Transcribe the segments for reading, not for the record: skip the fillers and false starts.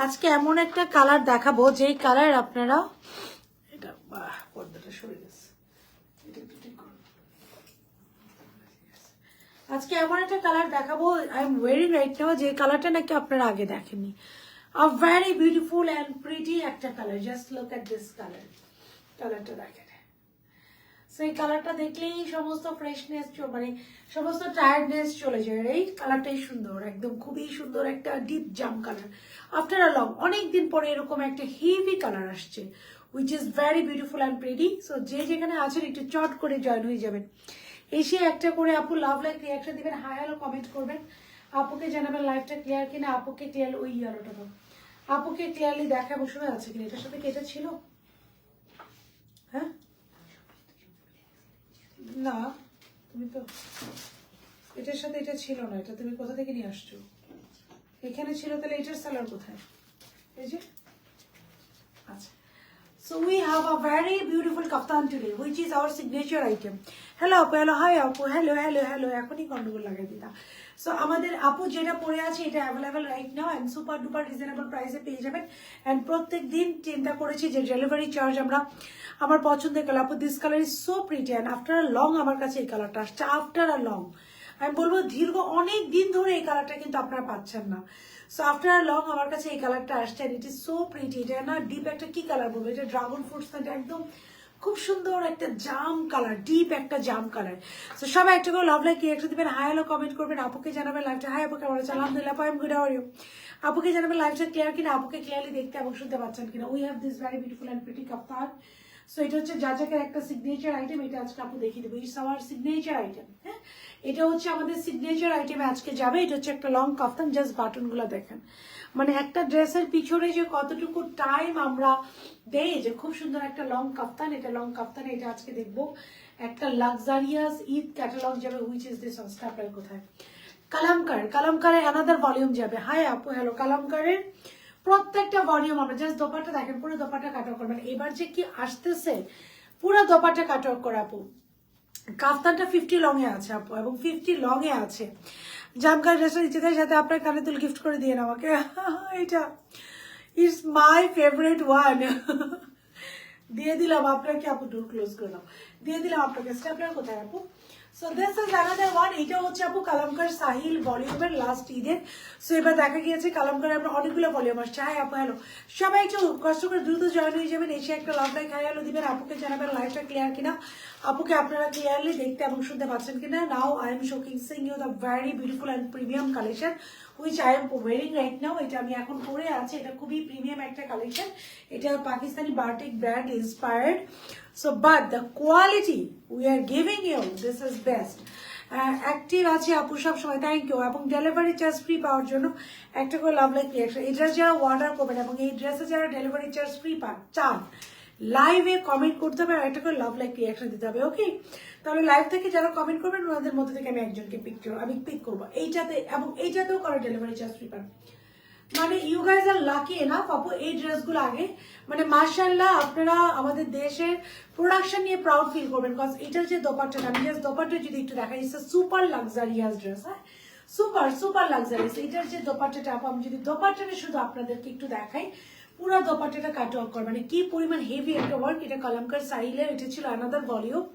আজকে এমন একটা কালার দেখাবো যেই কালার আপনারা এটা পর্দাটা সরে গেছে আজকে এমন একটা কালার দেখাবো I am wearing right now যে কালারটা নাকি আপনারা আগে দেখেননি a very beautiful and pretty একটা colour just look at this colour কালারটা দেখেন সেই কালারটা দেখলেই সমস্ত ফ্রেশনেস মানে সমস্ত টায়ার্ডনেস চলে যায় এই কালারটাই সুন্দর একদম খুবই সুন্দর একটা deep jam colour after a long অনেকদিন পরে এরকম একটা হেভি কালার আসছে which is very beautiful and pretty so যে যেখানে আছেন একটু চট করে জয়েন হয়ে যাবেন এসে একটা করে আপু লাভ লাইক রিয়াকশন দিবেন হাই হ্যালো কমেন্ট করবেন আপুকে জানাবেন লাইফটা ক্লিয়ার কিনা আপুকে ক্লিয়ার ওই ইয়েলোটা তো আপুকে ক্লিয়ারলি দেখা বসে আছে কিনা এটার সাথে কেটে ছিল হ্যাঁ না তুমি তো এটার সাথে এটা ছিল না এটা তুমি কোথা থেকে নিয়ে আসছো এখানে ছিল তাহলে এটার সেলার কোথায় এই যে আচ্ছা so we have a very beautiful kaftan today which is our signature item hello apu hello hi apu hello hello hello এখনই গন্ডগোল লাগাই দিতা সো আমাদের আপু যেটা পরে আছে এটা available right now and super duper reasonable প্রাইসে পেয়ে যাবেন এন্ড প্রত্যেক দিন চিন্তা করেছি যে ডেলিভারি চার্জ আমরা আমার পছন্দের কালার আপু this colour is so pretty and after a long আমার কাছে এই কালারটা আসছে আফটার আ লং আমি বলবো দীর্ঘ অনেক দিন ধরে এই কালারটা কিন্তু আপনারা পাচ্ছেন না সো আফটার আ লং আমার কাছে এই কালারটা আসছে and it is so pretty এটা না ডিপ একটা কি কালার বলবো এটা ড্রাগন ফ্রুটস না একদম খুব সুন্দর একটা জাম কালার ডিপ একটা জাম কালার সো সবাই একটা করে লাভ লাইক রিঅ্যাকশন দিবেন হাই হ্যালো কমেন্ট করবেন আপুকে জানাবেন লাইভটা হাই আপু কেমন আছেন আলহামদুলিল্লাহ I am good how are you আপুকে জানাবেন লাইভটা ক্লিয়ার কিনা আপুকে ক্লিয়ারলি দেখতে এবং শুনতে পাচ্ছেন কিনা we have this very beautiful and pretty kaftan so এটা হচ্ছে জাজাকের একটা সিগনেচার আইটেম এটা আজকে আপু দেখিয়ে দেবো ইটস আওয়ার সিগনেচার আইটেম হ্যাঁ এটা হচ্ছে আমাদের সিগনেচার আইটেমে আজকে যাবে এটা হচ্ছে একটা লং কাফতান জাস্ট বাটনগুলো দেখেন মানে একটা ড্রেসের পিছনে যে কতটুকু টাইম আমরা দেই যে খুব সুন্দর একটা লং কাফতান এটা লং কাফতান এটা আজকে দেখবো একটা লাক্সারিয়াস ঈদ ক্যাটালগ যাবে হুইচ ইজ দিস স্টাপেল কোথায় কালামকারের অ্যানাদার ভলিউম যাবে হাই আপু হ্যালো কালামকারের প্রত্যেকটা ভলিউম আমরা জাস্ট দোপাট্টা দেখেন পুরো দোপাট্টা কাটওয়ার্ক করবেন এবার যে কি আসতেছে পুরো দোপাট্টা কাটওয়ার্ক করে আপু কাফতানটা 50 লং এ আছে আপু এবং 50 লং এ আছে জামকার ড্রেসটা ইচ্ছেদের সাথে আপনার কানে তুল গিফট করে দিয়ে আমাকে এটা ইটস মাই ফেভারিট ওয়ান দিয়ে দিলাম আপনাকে আপু ডোর ক্লোজ করলাম দিয়ে দিলাম আপনাকে স্টেপলার কোথায় আপু so this is another one এটা হচ্ছে আপু কালামকার সাহিল ভলিউমের লাস্ট ঈদের সো এবার দেখা গিয়েছে কালামকারের আমরা অনেকগুলো ভলিউম আসছে হাই আপু হ্যালো সবাই একটু কষ্ট করে দ্রুত জয়েন হয়ে যাবেন এসে একটা লাভ লাইক হাই হ্যালো দিবেন আপুকে জানাবেন লাইভটা ক্লিয়ার কিনা আপুকে আপনারা ক্লিয়ারলি দেখতে এবং শুনতে পাচ্ছেন কিনা now I am showcasing you the very beautiful and premium collection which I am wearing right now এটা আমি এখন পরে আছি এটা খুবই প্রিমিয়াম একটা কালেকশন এটা Pakistani batik brand inspired so but the quality we are giving you this is best active আছে আপু সব সময় থ্যাংক ইউ এবং ডেলিভারি চার্জ ফ্রি পাওয়ার জন্য একটা করে লাভ লাইক রিঅ্যাকশন এই ড্রেস যারা অর্ডার করবেন এবং এই ড্রেসে যারা ডেলিভারি চার্জ ফ্রি চান লাইভে কমেন্ট করতে হবে আর একটা করে লাভ লাইক রিঅ্যাকশন দিতে হবে ওকে তাহলে লাইভ থেকে যারা কমেন্ট করবেন ওনাদের মধ্যে থেকে আমি একজনকে পিক করবো এইটাতে এবং এইটাতেও করে ডেলিভারি চার্জ ফ্রি পান মানে you guys are lucky enough আপু এই ড্রেসগুলো আগে মানে মাশাআল্লাহ আপনারা আমাদের দেশের প্রোডাকশন নিয়ে প্রাউড ফিল করবেন বিকজ এটার যে দোপাট্টাটা আমি জাস্ট দোপাট্টা যদি একটু দেখাই ইটস সুপার লাক্সারিয়াস ড্রেস হ্যাঁ সুপার লাক্সারিয়াস এটার যে দোপাট্টাটা আপু আমি যদি দোপাট্টাটা শুধু আপনাদেরকে একটু দেখাই পুরো দোপাট্টাটা কাটওয়ার্ক করে মানে কি পরিমাণ হেভি একটা ওয়ার্ক এটা কালামকার সাইলের এটা ছিল অ্যানাদার ভলিউম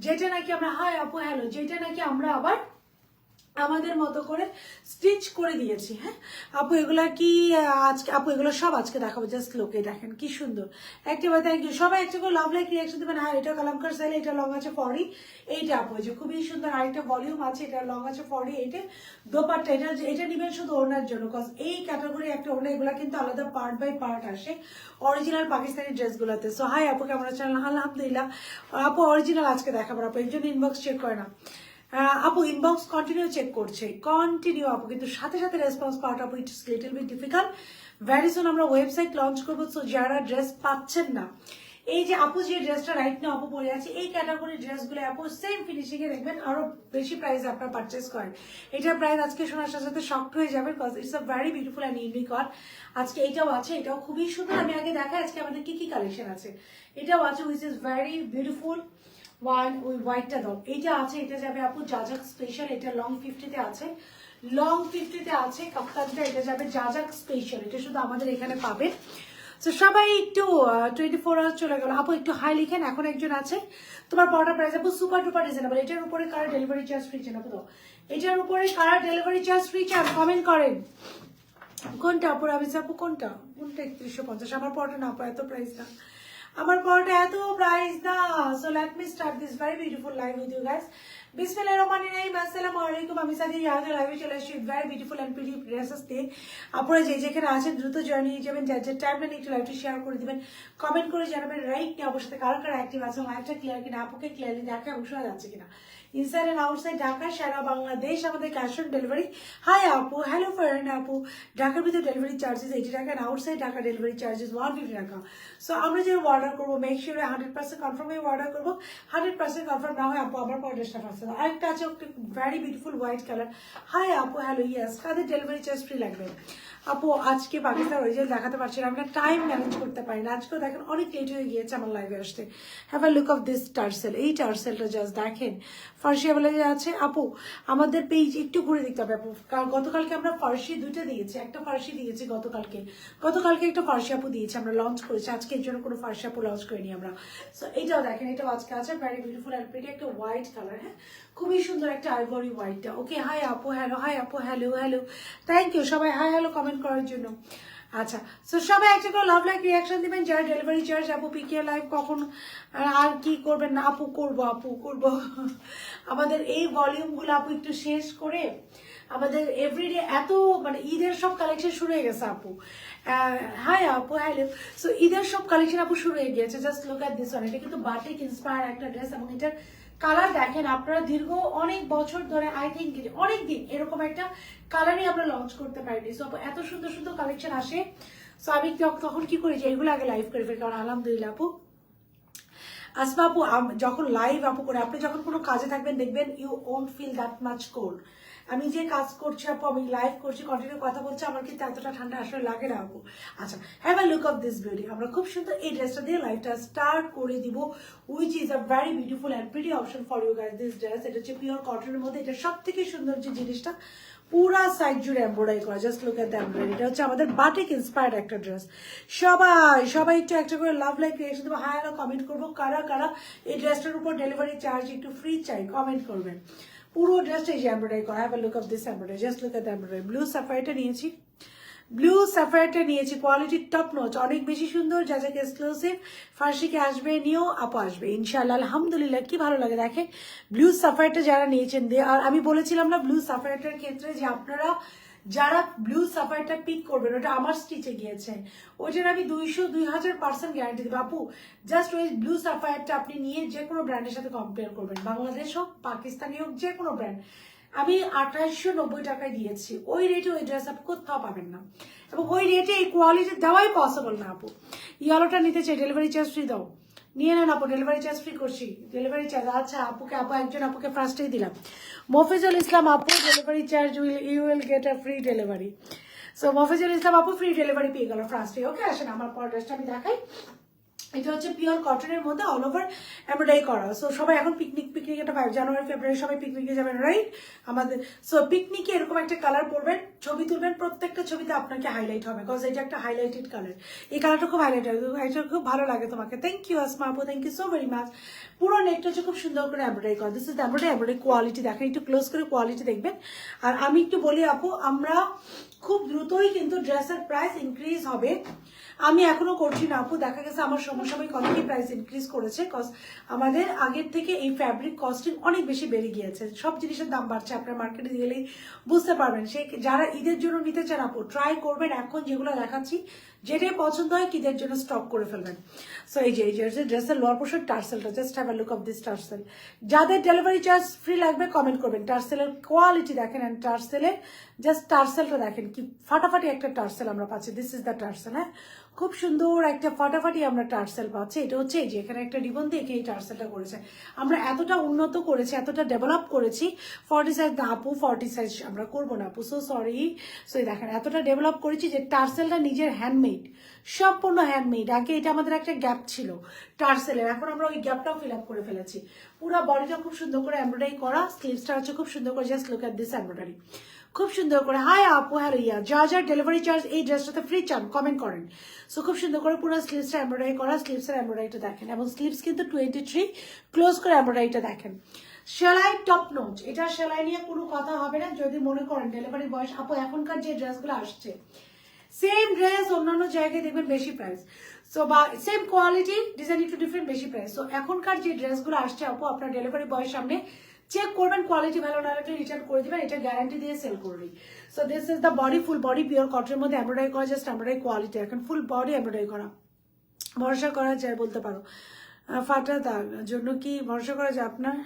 যেটা নাকি আমরা হাই আপু হ্যালো যেটা নাকি আমরা আবার আমাদের মতো করে স্টিচ করে দিয়েছি হ্যাঁ আপু এগুলা কি আজকে আপু এগুলো সব আজকে দেখাবো জাস্ট লোকে দেখেন কি সুন্দর একটা থ্যাংক ইউ সবাই একটা করে লাভ লাইক রিঅ্যাকশন দেবেন হ্যাঁ এটা কালামকার সাইলে এটা লং আছে 40 এইটা আপু যে খুবই সুন্দর আরেকটা ভলিউম আছে এটা লং আছে 40 এইটা দোপাট্টা এটা নিবেন শুধু ওড়নার জন্য বিকজ এই ক্যাটাগরি একটা ওড়না এগুলা কিন্তু আলাদা পার্ট বাই পার্ট আসে অরিজিনাল পাকিস্তানি ড্রেসগুলোতে সো হাই আপু কেমন আছেন আলহামদুলিল্লাহ আপু অরিজিনাল আজকে দেখাবো আপু একজন ইনবক্স চেক করে না আপু ইনবক্স কন্টিনিউ চেক করছে কন্টিনিউ আপু কিন্তু সাথে সাথে রেসপন্স পাওয়াটা আপু it's little bit difficult very soon আমরা ওয়েবসাইট লঞ্চ করবো সো যারা ড্রেস পাচ্ছেন না এই যে আপু যে ড্রেসটা রাইট না আপু পরে আছে এই ক্যাটাগরি ড্রেসগুলো আপু সেম ফিনিশিং এ দেখবেন আরো বেশি প্রাইস আপনারা পারচেস করেন এটার প্রাইস আজকে শোনার সাথে সাথে শকড হয়ে যাবে because it's a very beautiful and unique one আজকে এটাও আছে এটাও খুবই সুন্দর আমি আগে দেখাই আজকে আমাদের কি কি কালেকশন আছে এটাও আছে which is very beautiful one ওই হোয়াইটটা দাও এইটা আছে এটা যাবে আপু জাজাক স্পেশাল এটা লং 50 তে আছে লং 50-তে আছে কাপ্তানটা, এটা যাবে জাজাক স্পেশাল, এটা শুধু আমাদের এখানে পাবেন। তো সবাই একটু 24 আওয়ার্স চলে গেল। আপু একটু হাই লিখেন, এখন একজন আছে। তোমার বড় প্রাইস আপু সুপার ডুপার রিজনেবল। এটার উপরে কারা ডেলিভারি চার্জ ফ্রি চান আপু? তো এটার উপরে কারা ডেলিভারি চার্জ ফ্রি চান কমেন্ট করেন। কোনটা আপু? রাবিস আপু কোনটা? কোনটা 3150? আমার পরটা না আপু, এত প্রাইস না, আমার পরটা এত প্রাইস না। So let me start this very beautiful live with you guys. বিসমিল্লাহির রহমানির রহিম, আসসালামু আলাইকুম। আমি সাথে ইয়াদ লাইভে চলে আসছি very beautiful and pretty dresses দিয়ে। আপনারা যে যেখানে আছেন দ্রুত জয়েন হয়ে যাবেন, যার যার টাইম লাইন একটু লাইভটা শেয়ার করে দিবেন, কমেন্ট করে জানাবেন রাইট নিয়ে অবশ্যই কার কার অ্যাক্টিভ আছে, লাইভটা ক্লিয়ার কিনা, আপুকে ক্লিয়ারলি দেখা এবং শোনা যাচ্ছে কিনা। ইনসাইড এন্ড আউটসাইড ঢাকা, সারা বাংলাদেশ আমাদের ক্যাশ অন ডেলিভারি। হাই আপু, হ্যালো ফারহান আপু। ঢাকার ভিতরে ডেলিভারি চার্জেস 80 টাকা, and outside Dhaka delivery charges 150 টাকা। সো আমরা যে অর্ডার করবো মেক শিওর 100% কনফার্ম হয়ে অর্ডার করবো। 100% কনফার্ম না হয় আপু আমার পর ড্রেসটা পাচ্ছেন। আরেকটা আছে very beautiful white colour. Hi আপু, হ্যালো, ইয়েস। কাদের ডেলিভারি চার্জ ফ্রি লাগবে আপু? আজকে পাকিস্তান অরিজিনাল দেখাতে পারছি না, আমরা টাইম ম্যানেজ করতে পারি না। আজকেও দেখেন অনেক লেট হয়ে গিয়েছে আমার লাইভে আসতে। Have a look of this tassel. এই টার্সেলটা জাস্ট দেখেন, ফার্সি বলে যে আছে আপু। আমাদের পেজ একটু ঘুরে দেখতে হবে আপু। গতকালকে আমরা ফার্সি দুইটা দিয়েছি, একটা ফার্সি দিয়েছি গতকালকে একটা ফার্সি আপু দিয়েছি, আমরা লঞ্চ করেছি। আজকে এর জন্য কোনো ফার্সি আপু লঞ্চ করিনি আমরা। সো এইটাও দেখেন, এটাও আজকে আছে ভেরি বিউটিফুল অ্যান্ড প্রিটি, একটা হোয়াইট কালার। হ্যাঁ, খুবই সুন্দর একটা আইভরি হোয়াইটটা। ওকে, হাই আপু, হ্যালো, হাই আপু, হ্যালো হ্যালো, থ্যাংক ইউ সবাই হাই হ্যালো কমেন্ট করার জন্য। আচ্ছা, সো সবাই একটা করে লাভ লাইক রিয়াকশন দিবেন। যারা ডেলিভারি চার্জ আপু পিকে লাইভ কখন আর কি করবেন না আপু? করবো আমাদের এই ভলিউমগুলো আপু একটু শেষ করে, আমাদের এভরিডে এত মানে ঈদের সব কালেকশন শুরু হয়ে গেছে আপু। হাই আপু, হ্যালো। সো ঈদের সব কালেকশন আপু শুরু হয়ে গিয়েছে। Just look at this one. এটা কিন্তু বাটিক ইন্সপায়ার একটা ড্রেস এবং এটার কালার দেখেন আপনারা, দীর্ঘ অনেক বছর ধরে আই থিঙ্ক অনেক দিন এরকম একটা কালারই আমরা লঞ্চ করতে পারিনি। সো এত সুন্দর সুন্দর কালেকশন আসে। সো আমি তখন কি করি যে এগুলো আগে লাইভ করে ফেলি, কারণ আলহামদুলিল্লাহ আপু আসমা আপু যখন লাইভ আপু করে, আপনি যখন কোনো কাজে থাকবেন দেখবেন you won't feel that much cold. আমি যে কাজ করছি আপু, আমি লাইভ করছি, কন্টিনিউ কথা বলছি, আমার কিন্তু এতটা ঠান্ডা আসলে লাগে না আপু। আচ্ছা, have a look of this beauty. আমরা খুব সুন্দর এই ড্রেসটা দিয়ে লাইভটা স্টার্ট করে দিব, which is a very beautiful and pretty option for you guys. This dress, এটা হচ্ছে পিওর কটনের মধ্যে। এটা সব থেকে সুন্দর যে জিনিসটা, পুরা সাইড জুড়ে এমব্রয়ডারি করা। Just look at the embroidery. এটা হচ্ছে আমাদের বাটিক ইন্সপায়ার্ড একটা ড্রেস। সবাই একটু একটা করে লাভ লাইক রিঅ্যাকশন দেবো, হাই আরো কমেন্ট করবো। কারা কারা এই ড্রেসটার উপর ডেলিভারি চার্জ একটু ফ্রি চাই কমেন্ট করবেন। পুরো ড্রেসটা এই যে এমব্রয়ডারি করা। Have a look of this embroidery. Just look at the embroidery. Blue সাফায়ারটা নিয়েছি, কোয়ালিটি টপ নচ, অনেক বেশি সুন্দর। যা যাকে এক্সক্লুসিভ ফার্সিকে আসবে নিয়েও আপু আসবে ইনশাআল্লাহ। আলহামদুলিল্লাহ, কি ভালো লাগে দেখেন ব্লু সাফায়ারটা যারা নিয়েছেন দিয়ে। আর আমি বলেছিলাম না ব্লু সাফায়ারটার ক্ষেত্রে যে আপনারা যারা ব্লু সাফায়ারটা পিক করবেন, ওটা আমার স্টিচে গিয়েছে, ওইটার আমি 2000% গ্যারান্টি দেবো আপু। জাস্ট ওই ব্লু সাফায়ারটা আপনি নিয়ে যে কোনো ব্র্যান্ডের সাথে কম্পেয়ার করবেন, বাংলাদেশ হোক পাকিস্তানি হোক যে কোনো ব্র্যান্ড, আমি 2890 টাকায় দিয়েছি। ওই রেটে ওই ড্রেস আপু কোথাও পাবেন না, এবং ওই রেটে এই কোয়ালিটি দেওয়াই পসিবল না আপু। ইয়েলোটা নিতে চাই, ডেলিভারি চার্জ ফ্রি দাও, নিয়ে নেন আপু, ডেলিভারি চার্জ ফ্রি করছি। ডেলিভারি চার্জ আচ্ছা একজন আপুকে ফার্স্টেই দিলাম। মফিজুল ইসলাম আপু, delivery charge you will get a free delivery. So Mofizul Islam আপু ফ্রি ডেলিভারি পেয়ে গেল ফার্স্টে। ওকে, আসেন আমার পর ড্রেসটা আমি দেখাই। এটা হচ্ছে পিওর কটনের মধ্যে অল ওভার এমব্রয়ডারি করা। সো সবাই এখন পিকনিক একটা 5 জানুয়ারি ফেব্রুয়ারি সবাই পিকনিকে যাবেন, রাইট? আমাদের সো পিকনিকে এরকম একটা কালার পরবেন, ছবি তুলবেন, প্রত্যেকটা ছবিতে আপনাকে হাইলাইট হবে, বিকজ এটা একটা হাইলাইটেড কালার। এই কালারটা খুব হাইলাইট হবে, এটা খুব ভালো লাগে তোমাকে। থ্যাংক ইউ আসমা আপু, thank you so very much. পুরো নেকটা হচ্ছে খুব সুন্দর করে এমব্রয়ডারি করা। দিস ইজ এমব্রয়ডারি কোয়ালিটি দেখেন, একটু ক্লোজ করে কোয়ালিটি দেখবেন। আর আমি একটু বলি আপু, আমরা খুব দ্রুতই কিন্তু ড্রেসের প্রাইস ইনক্রিজ হবে। আমি এখনো করছি না আপু, দেখা গেছে আমার সমসাময়িক অনেকই প্রাইস ইনক্রিজ করেছে, কজ আমাদের আগের থেকে এই ফ্যাব্রিক কস্টিং অনেক বেশি বেড়ে গিয়েছে, সব জিনিসের দাম বাড়ছে। আপনার মার্কেটে গেলেই বুঝতে পারবেন। সেই যারা ঈদের জন্য নিতে চান আপু, ট্রাই করবেন এখন যেগুলো দেখাচ্ছি, যেটাই পছন্দ হয় ঈদের জন্য স্টক করে ফেলবেন। সো এই যে ড্রেসের লোয়ার পোর্শন টার্সেলটা, just have a look of this tassel. যাদের ডেলিভারি চার্জ ফ্রি লাগবে কমেন্ট করবেন। টার্সেলের কোয়ালিটি দেখেন, অ্যান্ড টার্সেলের জাস্ট টার্সেলটা দেখেন, কি ফাটাফাটি একটা টার্সেল আমরা পাচ্ছি। This is the tassel. হ্যাঁ, খুব সুন্দর একটা ফাটাফাটি আমরা টার্সেল পাচ্ছি। এটা হচ্ছে এই যে এখানে একটা রিবন দিয়ে এখানে এই টার্সেলটা করেছে। আমরা এতটা উন্নত করেছি, এতটা ডেভেলপ করেছি। 40 সাইজ না আপু, 40 সাইজ আমরা করবো না আপু, সো সরি। সো দেখেন এতটা ডেভেলপ করেছি যে টার্সেলটা নিজের হ্যান্ডমেড, সম্পূর্ণ হ্যান্ডমেড। আগে এটা আমাদের একটা গ্যাপ ছিল টার্সেলের, এখন আমরা ওই গ্যাপটাও ফিল আপ করে ফেলেছি। পুরো বডিটা খুব সুন্দর করে এমব্রয়ডারি করা, স্লিভসটা হচ্ছে খুব সুন্দর করে। Just look at this embroidery, খুব সুন্দর করে হাই আপু হ্যালো ইয়া যার ডেলিভারি চার্জ এই ড্রেসটাতে ফ্রি চান কমেন্ট করেন। সো খুব সুন্দর করে পুরো স্লিভসটা এমব্রয়ডারি করা, স্লিভসের এমব্রয়ডারিটা দেখেন এবং স্লিভস কিন্তু 23 ক্লোজ করে এমব্রয়ডারিটা দেখেন। সেলাই টপ নোচ, এটা সেলাই নিয়ে কোনো কথা হবে না। যদি মনে করেন ডেলিভারি বয়স আপু এখনকার যে ড্রেসগুলো আসছে সেম ড্রেস অন্যান্য জায়গায় দেখবেন বেশি প্রাইস, সো বা সেম কোয়ালিটি ডিজাইন একটু ডিফারেন্ট বেশি প্রাইস। সো এখনকার যে ড্রেসগুলো আসছে আপু আপনার ডেলিভারি বয়ের সামনে চেক করবেন, কোয়ালিটি ভালো না লাগলে রিটার্ন করে দিবেন, এটা গ্যারান্টি দিয়ে সেল করবি। So this is the body, full body pure কটনের মধ্যে এমব্রয়ডারি করা, জাস্ট এমব্রয়ডারি কোয়ালিটি এখন ফুল বডি এমব্রয়ডারি করা, ভরসা করা যায় বলতে পারো। ফাটা দাগ জন্য কি ভরসা করা যায়? আপনার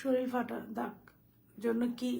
শরীর ফাটা দাগ জন্য কি?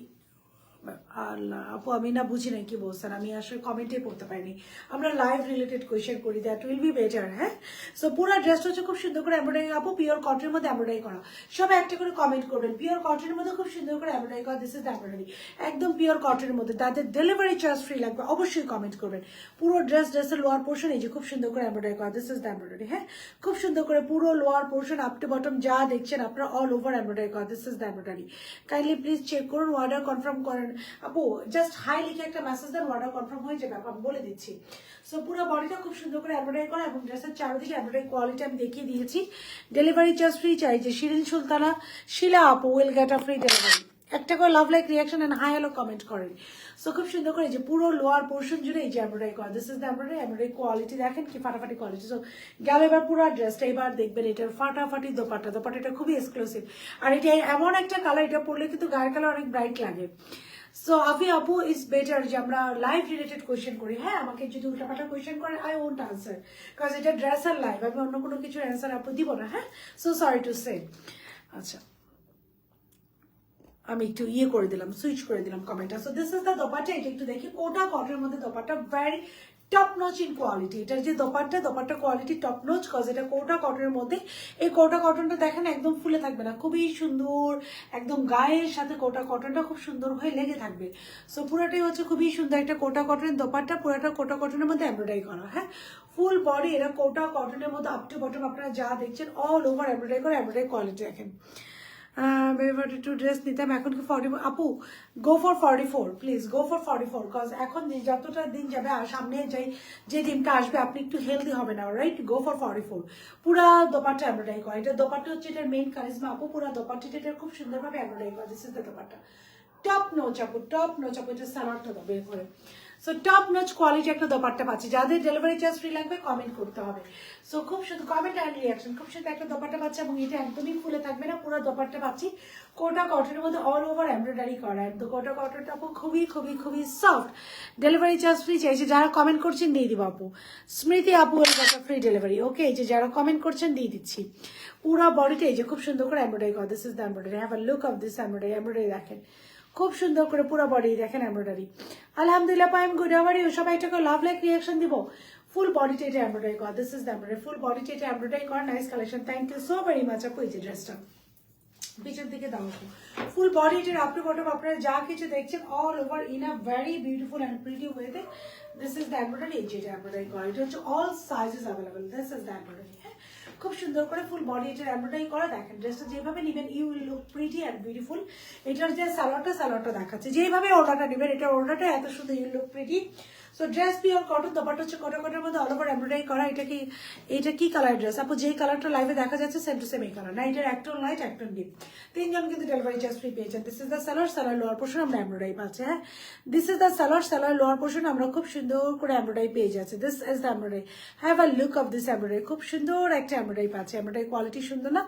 আল্লাহ আপু আমি না বুঝি নাই কি বলছেন, আমি আসলে কমেন্টে পড়তে পারিনি। আমরা লাইভ রিলেটেড কোয়েশ্চেন করি, দ্যাট উইল বি বেটার। হ্যাঁ, সো পুরো ড্রেসটা হচ্ছে খুব সুন্দর করে এমব্রয়ডারি আপু পিওর কটনের মধ্যে এমব্রয়ডারি করা। সবাই একটা করে কমেন্ট করবেন পিওর কটনের মধ্যে খুব সুন্দর করে এমব্রয়ডারি করা, দিস ইজ এমব্রয়ডারি একদম পিওর কটনের মধ্যে। তাদের ডেলিভারি চার্জ ফ্রি লাগবে, অবশ্যই কমেন্ট করবেন। পুরো ড্রেসের লোয়ার পোর্শন এই যে খুব সুন্দর করে এমব্রয়ডারি করা, দিস ইজ এমব্রয়ডারি। হ্যাঁ, খুব সুন্দর করে পুরো lower portion up to bottom যা দেখছেন আপনারা অল ওভার এমব্রয়ডারি করা, this is embroidery. Kindly please check করুন, অর্ডার কনফার্ম করেন আপু, জাস্ট হাই লিখে একটা মেসেজ দেন, অর্ডার কনফার্ম হয়ে যাবে আমি বলে দিচ্ছি। সো পুরো বডিটা খুব সুন্দর করে এমব্রয়ডারি করা এবং ড্রেসের চারদিকে এমব্রয়ডারি কোয়ালিটি আমি দেখিয়ে দিয়েছি। ডেলিভারি চার্জ ফ্রি চাইছে শিরিন সুলতানা শিলা আপু, will get a free delivery. একটা করে love like reaction and hi hello comment করেন। সো খুব সুন্দর করে যে পুরো লোয়ার পোর্শন জুড়ে এই যে এমব্রয়ডারি করা, this is the embroidery quality দেখেন কি ফাটাফাটি কোয়ালিটি। সো গেল এবার পুরো ড্রেসটা, এবার দেখবেন এটার ফাটাফাটি দোপাট্টা খুবই এক্সক্লুসিভ। আর এটা এমন একটা কালার, এটা পরলে কিন্তু গায়ের কালার অনেক ব্রাইট লাগে। সো আফি আপু ইজ বেটার যে আমরা লাইভ রিলেটেড কোয়েশ্চেন করি। হ্যাঁ, আমাকে যদি উল্টাপাল্টা কোয়েশ্চেন করে আই ওন্ট আনসার, বিকজ এটা ড্রেস আর লাইভ, আমি অন্য কোনো কিছুর অ্যান্সার আপু দিব না। হ্যাঁ, সো সরি টু সে। আচ্ছা আমি একটু করে দিলাম, সুইচ করে দিলাম কমেন্টটা। So this is the dupatta, এটা একটু দেখি কোটা কটনের মধ্যে dupatta very top notch in quality. এটার যে dupatta quality top notch, cause এটা কোটা কটনের মধ্যে। এই কোটা কটনটা দেখেন একদম ফুলে থাকবে না, খুবই সুন্দর, একদম গায়ের সাথে কোটা কটনটা খুব সুন্দর হয়ে লেগে থাকবে। সো পুরোটাই হচ্ছে খুবই সুন্দর একটা কোটা কটনের দোপাট্টা, পুরোটা কোটা কটনের মধ্যে এমব্রয়ডারি করা। হ্যাঁ, ফুল বডি এরা কোটা কটনের মধ্যে আপ টু বটম আপনারা যা দেখছেন অল ওভার এমব্রয়ডারি করা, এমব্রয়ডারি কোয়ালিটি দেখেন। টু ড্রেস নিতাম এখন কি 40 আপু go for 44, please go for 44, cause এখন যতটা দিন যাবে আর সামনে যাই যে দিনটা আসবে আপনি একটু হেলদি হবে না, রাইট? Go for 44। পুরা দোপাট্টা এমব্রয়ডারি করা, এটা দোপাট্টা হচ্ছে এটার মেইন কারিজমা আপু, পুরা দোপাট্টা এটা খুব সুন্দরভাবে এমব্রয়ডারি করা, this is the dupatta top notch আপু, টপ নোচ আপু, এটা সালোয়ারটা বের করে। সো টপ নোচ কোয়ালিটি একটা দোপাট্টা পাচ্ছি, যাদের ডেলিভারি চার্জ ফ্রি লাগবে কমেন্ট করতে হবে। সো খুব সুন্দর কমেন্ট অ্যান্ড রিয়াকশন, খুব সুন্দর একটা দোপাট্টা পাচ্ছি এবং এটা একদমই ফুলে থাকবে না, পুরো দোপাট্টা পাচ্ছি কোটা কটনের মধ্যে অল ওভার এমব্রয়ডারি করা। তো কোটা কটনটা আপু খুবই খুবই খুবই সফট, ডেলিভারি চার্জ ফ্রি চাইছে, যারা কমেন্ট করছেন দিয়ে দিব আপু। স্মৃতি আপু একটা ফ্রি ডেলিভারি, ওকে এই যে যারা কমেন্ট করছেন দিয়ে দিচ্ছি। পুরো বডিটা এই যে খুব সুন্দর করে এমব্রয়ডারি করা, this is the embroidery, have a look of this embroidery দেখেন খুব সুন্দর করে পুরো বডি দেখেন এমব্রয়ডারি। আলহামদুলিল্লাহ I am good, how are you? সবাই এটাকে লাভ লাইক রিয়াকশন দিব। ফুল বডিতে এটা এমব্রয়ডারি করা, this is the embroidery, full বডিতে এটা এমব্রয়ডারি করা, nice collection, thank you so very much আপু। এই যে ড্রেসটা পিছন দিকে দাও আপু, ফুল বডি এটার আপ টু বটম আপনারা যা কিছু দেখছেন all over in a very beautiful and pretty ওয়েতে, দিস ইজ দ্য এমব্রয়ডারি। এই যে এটা এমব্রয়ডারি করা, এটা হচ্ছে all sizes available, this is the embroidery. হ্যাঁ, খুব সুন্দর করে ফুল বডি এটার এমব্রয়ডারি করা, দেখেন ড্রেসটা যেভাবে নেবেন you will look pretty and beautiful. এটার যে সালোয়ারটা দেখাচ্ছে, যেভাবে ওড়নাটা নেবেন এটার ওড়নাটা এত সুন্দর, you look pretty. So dress pure cotton, dupatta হচ্ছে কোটা কটনের মধ্যে অল ওভার এমব্রয়ডারি করা। এটা কি কালার ড্রেস আপু? যেই কালারটা লাইভে দেখা যাচ্ছে সেম টু সেম এই কালার না, এটার একটা লাইট একটা ডিপ, তিনজন কিন্তু ডেলিভারি চার্জ ফ্রি পেয়েছেন। This is the salwar lower portion আমরা এমব্রয়ডারি পাচ্ছি। হ্যাঁ, this is the salwar lower portion আমরা খুব সুন্দর করে এমব্রয়ডারি পেয়ে যাচ্ছে, this is the embroidery, have a look of this embroidery, খুব সুন্দর একটা এমব্রয়ডারি পাচ্ছি, এমব্রয়ডারি কোয়ালিটি সুন্দর না?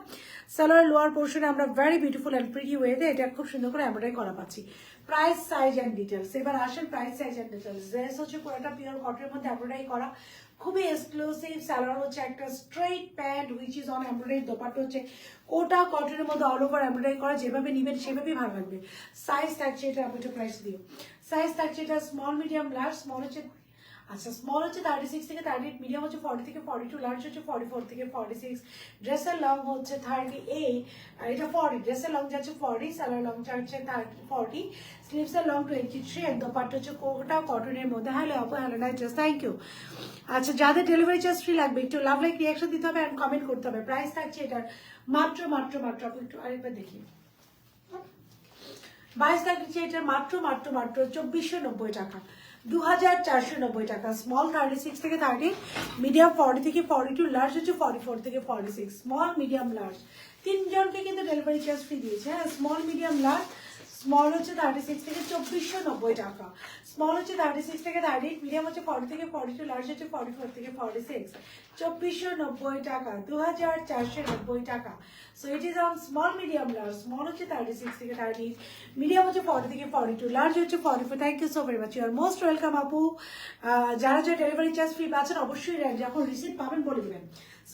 সালোয়ার লোয়ার পোর্শনে আমরা ভেরি বিউটিফুল অ্যান্ড প্রিটি ওয়েতে এটা খুব সুন্দর করে এমব্রয়ডারি করা পাচ্ছি। প্রাইস, সাইজ অ্যান্ড ডিটেলস, এবার আসেন price, size and details. Dress হচ্ছে পুরোটা পিওর কটনের মধ্যে এমব্রয়ডারি করা, খুবই এক্সক্লুসিভ। সালোয়ার হচ্ছে একটা straight pant which is on embroidery, dupatta হচ্ছে কোটা কটনের মধ্যে অল ওভার এমব্রয়ডারি করা, যেভাবে নিবেন সেভাবেই ভালো লাগবে। সাইজ থাকছে এটা, আমি একটু প্রাইস দিও। সাইজ থাকছে এটা স্মল, মিডিয়াম, লার্জ। স্মল হচ্ছে আচ্ছা স্মল হচ্ছে 36 থেকে 38, মিডিয়াম হচ্ছে 40 থেকে 42, লার্জ হচ্ছে 44 থেকে 46। ড্রেসের লং হচ্ছে 38, আর এটা 40, ড্রেসের লং যাচ্ছে 40, সালোয়ার লং যাচ্ছে 40, স্লিভসের লং 23, আর দোপাট্টা হচ্ছে কোটা কটনের মধ্যে। হ্যালো আপু, hello nice dress, thank you. আচ্ছা, যাদের ডেলিভারি চার্জ ফ্রি লাগবে একটু লাভ লাইক রিয়াকশন দিতে হবে অ্যান্ড কমেন্ট করতে হবে। প্রাইস থাকছে এটার মাত্র আপু একটু আরেকবার দেখি, 22 তারিখ এটা মাত্র মাত্র মাত্র 2490 টাকা, 2490 টাকা। স্মল 36 থেকে 30, মিডিয়াম 40 থেকে 42, লার্জ হচ্ছে 44 থেকে 46। স্মল মিডিয়াম লার্জ তিনজনকে কিন্তু ডেলিভারি চার্জ ফ্রি দিয়েছে। হ্যাঁ, স্মল মিডিয়াম লার্জ। স্মল হচ্ছে 36 থেকে 2490 টাকা, স্মল হচ্ছে 36 থেকে 30, মিডিয়াম হচ্ছে 40 থেকে 42, লার্জ হচ্ছে 44 থেকে 46। 2490 টাকা, 2490 টাকা। So it is on small medium large. Small হচ্ছে 36 থেকে 30, মিডিয়াম হচ্ছে 40 থেকে 42, লার্জ হচ্ছে 44। Thank you so very much, you are most welcome আপু। যারা যারা ডেলিভারি চার্জ ফ্রি পাচ্ছেন অবশ্যই যখন রিসিভ পাবেন বলে দেবেন।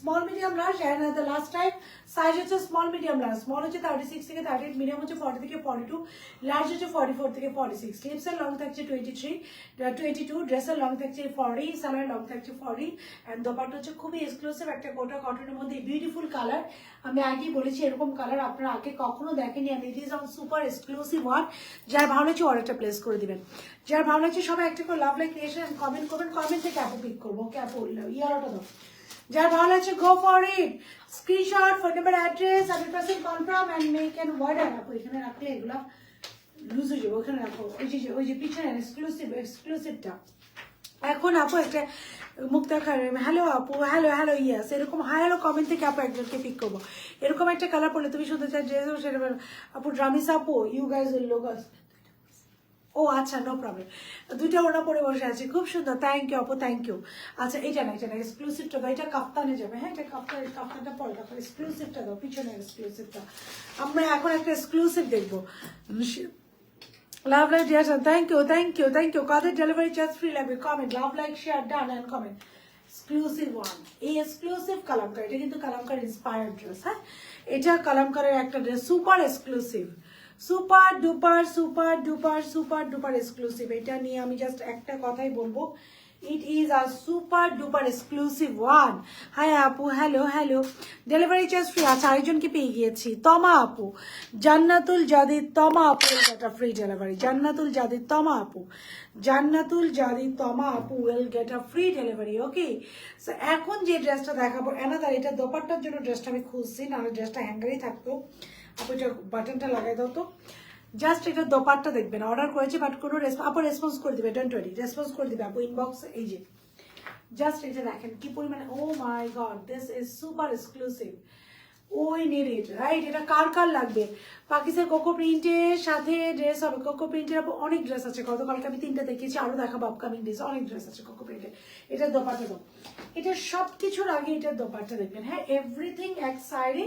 Small medium large and the last time size হচ্ছে স্মল মিডিয়াম লার্জ। স্মল হচ্ছে 36 থেকে 38, মিডিয়াম হচ্ছে 40 থেকে 42, লার্জ হচ্ছে 44 থেকে 46। স্লিভসের লং থাকছে 22, ড্রেসের লং থাকছে 40, সালোয়ার লং থাকছে 40, অ্যান্ড দোপাট্টা হচ্ছে খুবই এক্সক্লুসিভ একটা কোটা কটনের মধ্যে বিউটিফুল কালার। আমি আগেই বলেছি এরকম কালার আপনারা আগে কখনো দেখেনি, আমি it is on super exclusive one. যার ভালো লাগছে অর্ডারটা প্লেস করে দিবেন। যার ভালো লাগছে সবাই একটা করে লাভ লাইক ক্রিয়েশন কমেন্ট করবেন, কমেন্ট থেকে ক্যাপও পিক করবো, ক্যাপও ইয়ারটা দাও। যার ভালো লাগছে go for it, screenshot, phone number, address 100% confirm and make and order. আপু এখানে রাখলে এগুলা লুজ হয়ে যাবে, ওখানে রাখো। ওই যে পিছনে এক্সক্লুসিভটা। এখন আপু একটা মুক্তা খান, হ্যালো আপু, হ্যালো হ্যালো ইয়াস, এরকম হাই হ্যালো কমেন্ট থেকে আপু একজনকে পিক করবো। এরকম একটা কালার পড়লে তুমি শুনতে চাই যে সেটা আপু ড্রামিস আপু, ইউ গাইজ উইল লোক। ও আচ্ছা, নো প্রবলেম। দুইটা ওরা পরে বসে আছে, খুব সুন্দর। থ্যাংক ইউ আপু, থ্যাংক ইউ। আচ্ছা এটা না এক্সক্লুসিভটা দাও, এটা কাপ্তানে যাবে। হ্যাঁ, এটা কাপ্তানটা পরে, তারপর এক্সক্লুসিভটা দাও, পিছনে এক্সক্লুসিভটা। আমরা এখন একটা এক্সক্লুসিভ দেখবো। Love like dear, thank you thank you thank you. কাদের ডেলিভারি চার্জ ফ্রি লাগবে comment, love like share done and comment. Exclusive one, এই এক্সক্লুসিভ কালামকার, এটা কিন্তু কালামকার ইন্সপায়ার্ড ড্রেস। হ্যাঁ, এটা কালামকারের একটা dress, super exclusive, super duper super duper super duper exclusive. এটা নিয়ে আমি জাস্ট একটা কথাই বলবো, it is a super duper exclusive one. Hi আপু, hello hello. Delivery charge free আছে, আরেকজনকে পেয়ে গিয়েছি, তমা আপু, জান্নাতুল জাদিদ তমা আপু, এটা ফ্রি ডেলিভারি। জান্নাতুল জাদিদ তমা আপু, জান্নাতুল জাদিদ তমা আপু will get a free delivery. Okay, so এখন যে ড্রেসটা দেখাবো এনাদার, এটা দোপাট্টার জন্য ড্রেসটা আমি খুঁজছি, নাহলে ড্রেসটা হ্যাঙ্গারেই থাকতো। আপু এটা বাটনটা লাগাই দাও তো। জাস্ট এটা দোপাট্টা দেখবেন, অর্ডার করেছে বাট কোনো আপু রেসপন্স করে দিবে, ডোন্ট ওয়ারি, রেসপন্স করে দিবে আপু ইনবক্সে। এই যে জাস্ট এটা দেখেন কি পরিমাণে, oh my god, this is super exclusive. We need it, right? এটা কার কার লাগবে? পাকিস্তান কোকো প্রিন্টের সাথে ড্রেস হবে। কোকো প্রিন্টের আপু অনেক ড্রেস আছে, গতকালকে আমি 3টা দেখিয়েছি, আরো দেখাবো আপকামিং ড্রেস, অনেক ড্রেস আছে কোকো প্রিন্টের। এটার দোপাট্টা দাও, এটা সব কিছুর আগে এটার দোপাট্টা দেখবেন। হ্যাঁ, এভরিথিং এক সাইডে,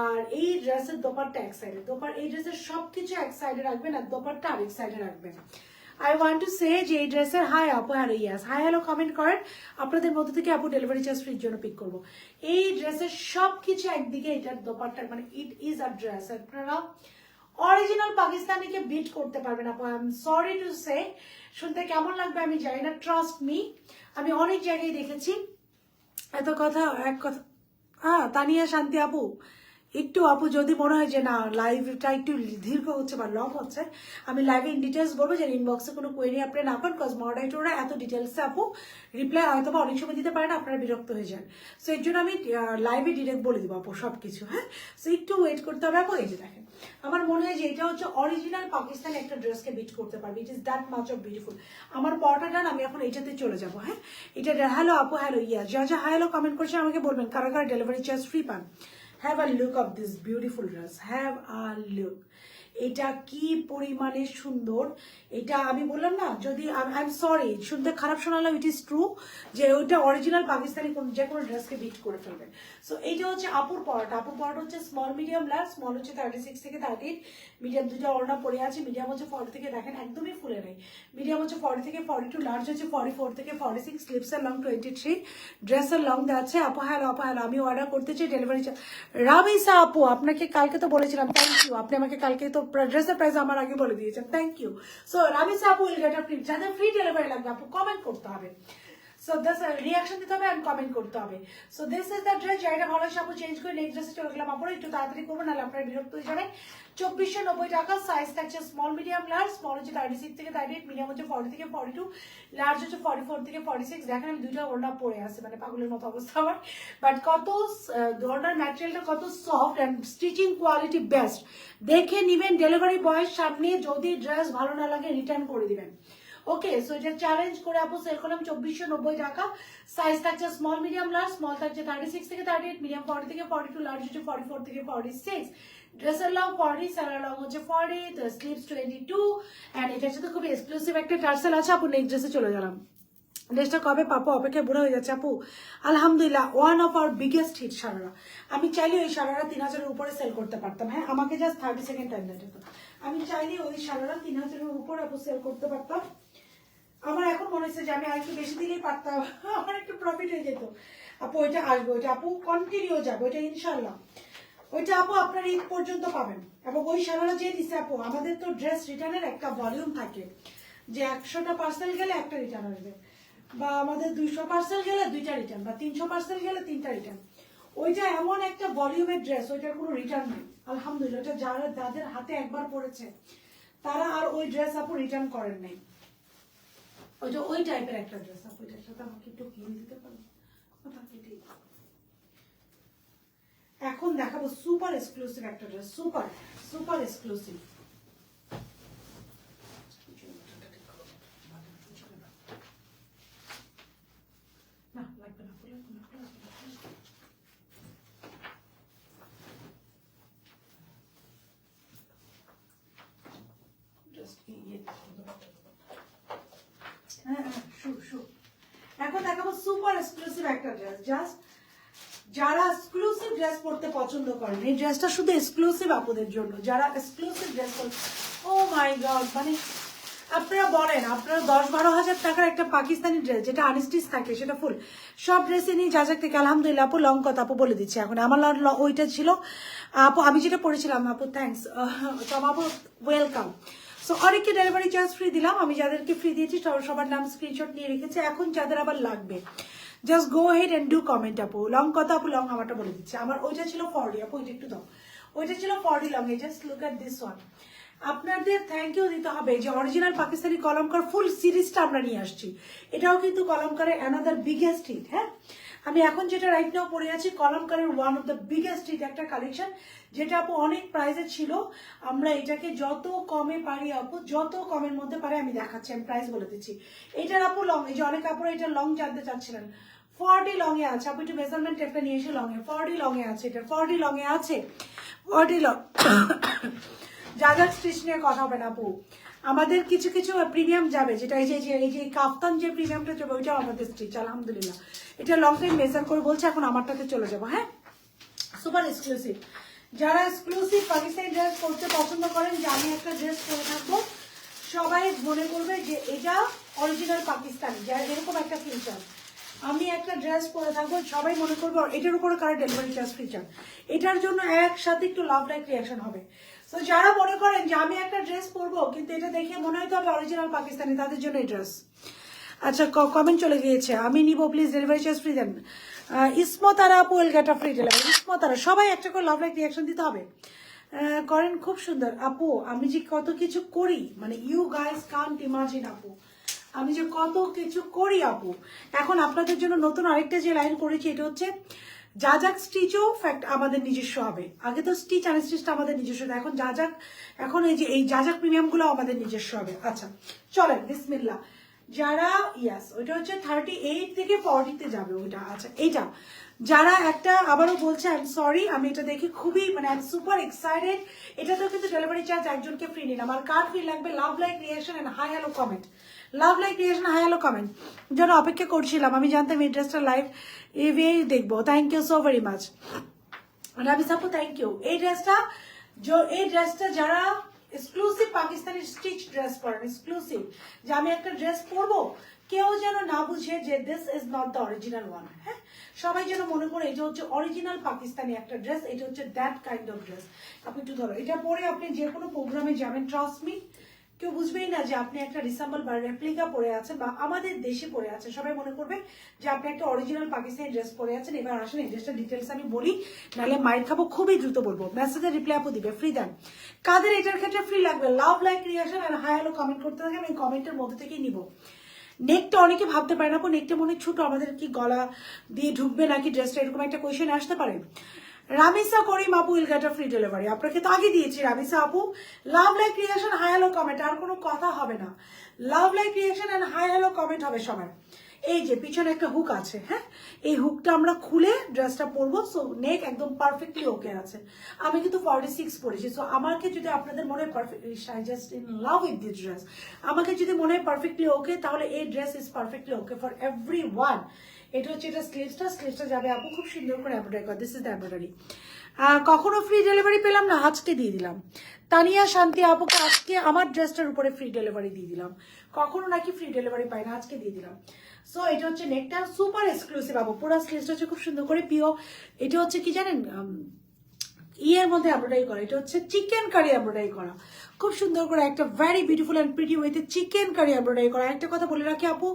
আর এই ড্রেসের দোপাট্টা এক সাইডে। এই ড্রেসের সবকিছু এক সাইডে রাখবেন আর দোপাট্টা আরেক সাইডে রাখবেন। আই ওয়ান্ট টু সে যে এই ড্রেসের হাই আপু, হ্যালো ইয়াস, হাই হ্যালো কমেন্ট করেন। আপনাদের মধ্যে থেকে আপু ডেলিভারি চার্জ ফ্রির জন্য পিক করবো। এই ড্রেসের সবকিছু একদিকে, এটার দোপাট্টা, মানে ইট ইজ আ ড্রেস। আপনারা অরিজিনাল পাকিস্তানিকে বিট করতে পারবেন আপু। I am sorry to say, শুনতে কেমন লাগবে আমি জানি না, ট্রাস্ট মি, আমি অনেক জায়গায় দেখেছি। এত কথা এক কথা। হ্যাঁ, তানিয়া শান্তি আপু, একটু আপু যদি মনে হয় যে না লাইভটা একটু দীর্ঘ হচ্ছে বা লং হচ্ছে, আমি লাইভে ইন ডিটেলস বলবো, যে ইনবক্সে কোনো কোয়েরি আপনি না পান, কজ মডারেটররা এত ডিটেলসে আপু রিপ্লাই হয়তো বা অনেক সময় দিতে পারেন, আপনারা বিরক্ত হয়ে যান। সো এর জন্য আমি লাইভে ডিরেক্ট বলে দিব আপু সব কিছু। হ্যাঁ, সো একটু ওয়েট করতে হবে আপু। এই যে দেখেন, আমার মনে হয় যে এটা হচ্ছে অরিজিনাল পাকিস্তানি একটা ড্রেসকে বিট করতে পারবে। It is that much of beautiful. আমার পড়াটা ডান, আমি এখন এইটাতে চলে যাবো। হ্যাঁ, এটা হ্যালো আপু, হ্যালো ইয়া, যা যা হ্যালো কমেন্ট করছে আমাকে বলবেন কারা কারা ডেলিভারি চার্জ ফ্রি পান। Have a look of this beautiful dress. Have a look. এটা কি পরিমাণে সুন্দর। এটা আমি বললাম না, যদি আই এম সরি শুনতে খারাপ শোনালাম, ইট ইজ ট্রু যে ওইটা অরিজিনাল পাকিস্তানি যে কোনো ড্রেসকে বিট করে ফেলবেন। সো এইটা হচ্ছে আপুর পরাটা। আপুর পরাটা হচ্ছে স্মল মিডিয়াম লার্জ। স্মল হচ্ছে 36 থেকে 38, মিডিয়াম দুটো ওড়না পরে আছে। মিডিয়াম হচ্ছে 40 থেকে, দেখেন একদমই ফুলে নেই। মিডিয়াম হচ্ছে 40 থেকে 42, লার্জ হচ্ছে 44 থেকে 46, স্লিপসের লং 23, ড্রেসের লং দেওয়া আপু। হ্যালো আপু, হ্যালো, আমি অর্ডার করতে চাই ডেলিভারি। রাবিসা আপু, আপনাকে কালকে তো বলেছিলাম, থ্যাংক ইউ, আপনি আমাকে কালকে তো ড্রেসের প্রাইস আমার আগে বলে দিয়েছেন, থ্যাংক ইউ। সো রাবিসা আপু উইল গেট আ ফ্রি, যাদের ফ্রি ডেলিভারি লাগবে আপু কমেন্ট করতে হবে। সো দিস রিঅ্যাকশন দিতে হবে এন্ড কমেন্ট করতে হবে। So this is the dress, যেটা ভালো আপু চেঞ্জ করে নেক্সট ড্রেসে চলে গেলাম। আপনারা একটু তাড়াতাড়ি করবেন, নাহলে আপনারা বিরক্ত হয়ে যাবেন। 2490 টাকা, সাইজ থাকছে স্মল মিডিয়াম লার্জ। স্মল হচ্ছে 36 থেকে 38, মিডিয়াম হচ্ছে 40 থেকে 42, লার্জ হচ্ছে 44 থেকে 46। দেখেন আমি দুইটা ওড়না পরে আছে, মানে পাগলের মতো অবস্থা আমার। বাট কত ওড়নার ম্যাটেরিয়ালটা কত soft and stitching quality best. দেখে নিবেন, ডেলিভারি বয়ের সামনে যদি ড্রেস ভালো না লাগে রিটার্ন করে দিবেন। ওকে, সো এটা চ্যালেঞ্জ করে আপু সেল করলাম 2490 টাকা। সাইজ থাকছে স্মল মিডিয়াম লার্জ। স্মল থাকছে 36 থেকে 38, মিডিয়াম 40 থেকে 42, লার্জ হচ্ছে 44 থেকে 46। ড্রেসের লং 40, স্যালার লং হচ্ছে 40, স্লিভস 22, এন্ড এটা হচ্ছে খুব এক্সক্লুসিভ একটা টার্সেল আছে। আপু নেক্সট ড্রেসে চলে গেলাম। ড্রেসটা কবে পাবো, অপেক্ষায় বুড়ো হয়ে যাচ্ছে আপু। আলহামদুলিল্লাহ, one of our biggest hit sharara. আমি চাইলে ওই সারারা 3000-এর উপরে সেল করতে পারতাম। হ্যাঁ, আমাকে জাস্ট 30 সেকেন্ড টাইম দিতে হতো। আমি চাইলে ওই সারারা 3000-এর উপর আপু সেল করতে পারতাম। আমার এখন মনে হচ্ছে যে আমি আরেকটু বেশি দিলেই পারতাম, আমার একটু প্রফিট হয়ে যেত। আপু ওইটা আসবে, ওইটা আপু কন্টিনিউ যাবে, ওইটা ইনশাল্লাহ। ওইটা আপু আপনার ঈদ পর্যন্ত পাবেন। এবং ওই সারারা যে দিচ্ছে আপু, আমাদের তো ড্রেস রিটার্নের একটা ভলিউম থাকে, যে 100টা পার্সেল গেলে একটা রিটার্ন আসবে, বা আমাদের 200 পার্সেল গেলে 2টা রিটার্ন, বা 300 পার্সেল গেলে 3টা রিটার্ন। ওইটা এমন একটা ভলিউমের ড্রেস, ওইটার কোনো রিটার্ন নেই। আলহামদুলিল্লাহ, ওইটা যাদের হাতে একবার পড়েছে তারা আর ওই ড্রেস আপু রিটার্ন করেন নাই। ওইটা ওই টাইপের একটা ড্রেস আপু। এটার সাথে আমাকে একটু কিনে দিতে পারেন? এখন দেখাবো সুপার এক্সক্লুসিভ একটা ড্রেস, সুপার সুপার এক্সক্লুসিভ। না লাগবে না, এখন দেখাবো সুপার এক্সক্লুসিভ একটা ড্রেস। জাস্ট যারা এক্সক্লুসিভ ড্রেস পরতে পছন্দ করেন, এই ড্রেসটা শুধু এক্সক্লুসিভ আপুদের জন্য। যারা এক্সক্লুসিভ ড্রেস পরতে, ও মাই গড, মানে আপনারা বলেন, আপনারা 10-12 হাজার টাকার একটা পাকিস্তানি ড্রেস যেটা আনস্টিচ থাকে, সেটা ফুল সব ড্রেসে নিয়ে যাজাক থেকে আলহামদুলিল্লাহ আপু লং কথা আপু বলে দিচ্ছি। এখন আমার ওইটা ছিল আপু, আমি যেটা পড়েছিলাম আপু, থ্যাংকস আপু, ওয়েলকাম। সো অনেককে ডেলিভারি চার্জ ফ্রি দিলাম। আমি যাদেরকে ফ্রি দিয়েছি সবার নাম স্ক্রিনশট নিয়ে রেখেছি। এখন যাদের আবার লাগবে, just go ahead and do comment আপু। লং কথা আপু, লং আমারটা বলে দিচ্ছে। আমার ওইটা ছিল 40 আপু, ওইটা একটু দাও। ওইটা ছিল 40 long. Just look at this one. আপনাদের থ্যাংক ইউ দিতে হবে যে অরিজিনাল পাকিস্তানি কলমকার ফুল সিরিজটা আমরা নিয়ে আসছি। এটাও কিন্তু কলমকারের অ্যানাদার বিগেস্ট হিট। হ্যাঁ, আমি এখন যেটা রাইট নাও পড়ে আছি, কলমকারের one of the biggest hit একটা কালেকশন, যেটা আপু অনেক প্রাইসে ছিল। আমরা এটাকে যত কমে পারি আপু, যত কমের মধ্যে পারি আমি দেখাচ্ছি, আমি প্রাইস বলে দিচ্ছি। এটার আপু লং, এই যে অনেক আপুরা এটা লং জানতে চাচ্ছিলেন, 40 লং এ আছে। আপু একটু মেজারমেন্ট টেপটা নিয়ে এসে লং এ 40 লং এ আছে। এটা 40 লং এ আছে, 40 লং। যা যা স্টিচ নিয়ে কথা হবে না আপু, আমাদের কিছু কিছু প্রিমিয়াম যাবে, যেটা এই যে কাফতান যে প্রিমিয়ামটা যাবে, ওইটাও আমাদের স্টিচ আলহামদুলিল্লাহ। এটা লং টাইম মেজার করে বলছে। এখন আমারটাতে চলে যাবো। হ্যাঁ, সুপার এক্সক্লুসিভ। যারা এক্সক্লুসিভ পাকিস্তানি ড্রেস পরতে পছন্দ করেন, যে আমি একটা ড্রেস পরে থাকবো, সবাই মনে করবে যে এটা অরিজিনাল পাকিস্তানি, যারা এরকম একটা ফিচার। আমি একটা ড্রেস পরে থাকবো, সবাই মনে করবো এটার উপরে কারা ডেলিভারি চার্জ ফিচার। এটার জন্য একসাথে একটু লাভ লাইক রিয়াকশন হবে। তো যারা মনে করেন যে আমি একটা ড্রেস পরবো কিন্তু এটা দেখে মনে হয়তো হবে অরিজিনাল পাকিস্তানি, তাদের জন্য এই ড্রেস। আচ্ছা, কমেন্ট চলে গিয়েছে, আমি নিবো, প্লিজ ডেলিভারি চার্জ ফ্রি দেন। ইসমতারা আপু এলগাটা ফ্রি ডেলিভারি। ইসমতারা, সবাই একটা করে লাভ লাইক রিয়াকশন দিতে হবে। করেন, খুব সুন্দর আপু। আমি যে কত কিছু করি, মানে ইউ গাইস কান্ট ইমাজিন আপু, আমি যে কত কিছু করি আপু। এখন আপনাদের জন্য নতুন আরেকটা যে লাইন করেছি, এটা হচ্ছে যাজাক স্টিচও ফ্যাক্ট আমাদের নিজস্ব হবে। আগে তো স্টিচ আনস্টিচটা আমাদের নিজস্ব, এখন যাজাক, এখন এই যাজাক প্রিমিয়াম গুলো আমাদের নিজস্ব হবে। আচ্ছা চলেন, বিসমিল্লাহ। যারা ইয়াস, ওইটা হচ্ছে 38 থেকে 40-তে যাবে ওইটা। আচ্ছা, এইটা যারা একটা, আবারও বলছে আই এম সরি, আমি এটা দেখে খুবই মানে আই এম সুপার এক্সাইটেড। এটাতেও কিন্তু ডেলিভারি চার্জ একজনকে ফ্রি নিলাম। আর কার ফ্রি লাগবে, love like reaction and hi hello comment. Love like reaction, hi hello comment যেন অপেক্ষা করছিলাম। আমি জানতাম এই ড্রেসটা লাইভ এভাবেই দেখবো। Thank you so very much রাবি সাপু, থ্যাংক ইউ। এই ড্রেসটা যারা এক্সক্লুসিভ পাকিস্তানি স্টিচ ড্রেস পরেন, এক্সক্লুসিভ, যে আমি একটা ড্রেস পরবো, কেউ যেন না বুঝে যে this is not the original one. হ্যাঁ, সবাই যেন মনে করে এটা হচ্ছে অরিজিনাল পাকিস্তানি একটা ড্রেস, এটা হচ্ছে দ্যাট কাইন্ড অফ ড্রেস। আপনি একটু ধরো, এটা পরে আপনি যে কোনো প্রোগ্রামে যাবেন, ট্রাস্ট মি, কেউ বুঝবেই না যে আপনি একটা রিসাম্বল বা রেপ্লিকা পরে আছেন বা আমাদের দেশে পরে আছেন, সবাই মনে করবে যে আপনি একটা অরিজিনাল পাকিস্তানি ড্রেস পরে আছেন। এবার আসেন এই ড্রেসটা ডিটেলস আমি বলি, নাহলে মাইর খাবো, খুবই দ্রুত বলবো। মেসেজের রিপ্লাই আপু দিবে, ফ্রি দেন। কাদের এটার ক্ষেত্রে ফ্রি লাগবে, লাভ লাইক রিয়াকশন আর হাই হ্যালো কমেন্ট করতে থাকে, আমি কমেন্টের মধ্যে থেকেই নিব। নেকটা অনেকে ভাবতে পারে না, নেকটা মনে ছোট, আমাদের কি গলা দিয়ে ঢুকবে নাকি ড্রেসটা, এরকম একটা কোয়েশ্চেন আসতে পারে। রামিসা করিম আপু will get a free delivery, আপনাকে তো আগে দিয়েছি রামিসা আপু। Love like reaction hi hello comment, আর কোনো কথা হবে না। Love like reaction and hi hello comment হবে সবার। এই যে পিছনে একটা হুক আছে, হ্যাঁ, এই হুকটা আমরা খুলে ড্রেসটা পরবো। সো নেক একদম পারফেক্টলি ওকে আছে। আমি কিন্তু 46 পরেছি। সো আমাকে যদি আপনাদের মনে হয় perfect, I just in love with this dress, আমাকে যদি মনে হয় পারফেক্টলি ওকে, তাহলে এই dress is perfectly okay for every one. এটা হচ্ছে এটা স্লিভসটা যাবে আপু খুব সুন্দর করে এমব্রয়ডারি করা, দিস ইজ দ্য এমব্রয়ডারি। কখনো ফ্রি ডেলিভারি পেলাম না, আজকে দিয়ে দিলাম। তানিয়া শান্তি আপুকে আজকে আমার ড্রেসটার উপরে ফ্রি ডেলিভারি দিয়ে দিলাম। কখনো নাকি ফ্রি ডেলিভারি পাই না, আজকে দিয়ে দিলাম। সো এটা হচ্ছে নেকটা সুপার এক্সক্লুসিভ আপু, পুরো স্লিভসটা হচ্ছে খুব সুন্দর করে পিও। এটা হচ্ছে কি জানেন, ইয়ের মধ্যে এমব্রয়ডারি করা, এটা হচ্ছে চিকেন কারি এমব্রয়ডারি করা, খুব সুন্দর করে একটা ভেরি বিউটিফুল অ্যান্ড প্রিটি ওয়েতে চিকেন কারি এমব্রয়ডারি করা। একটা কথা বলে রাখি আপু,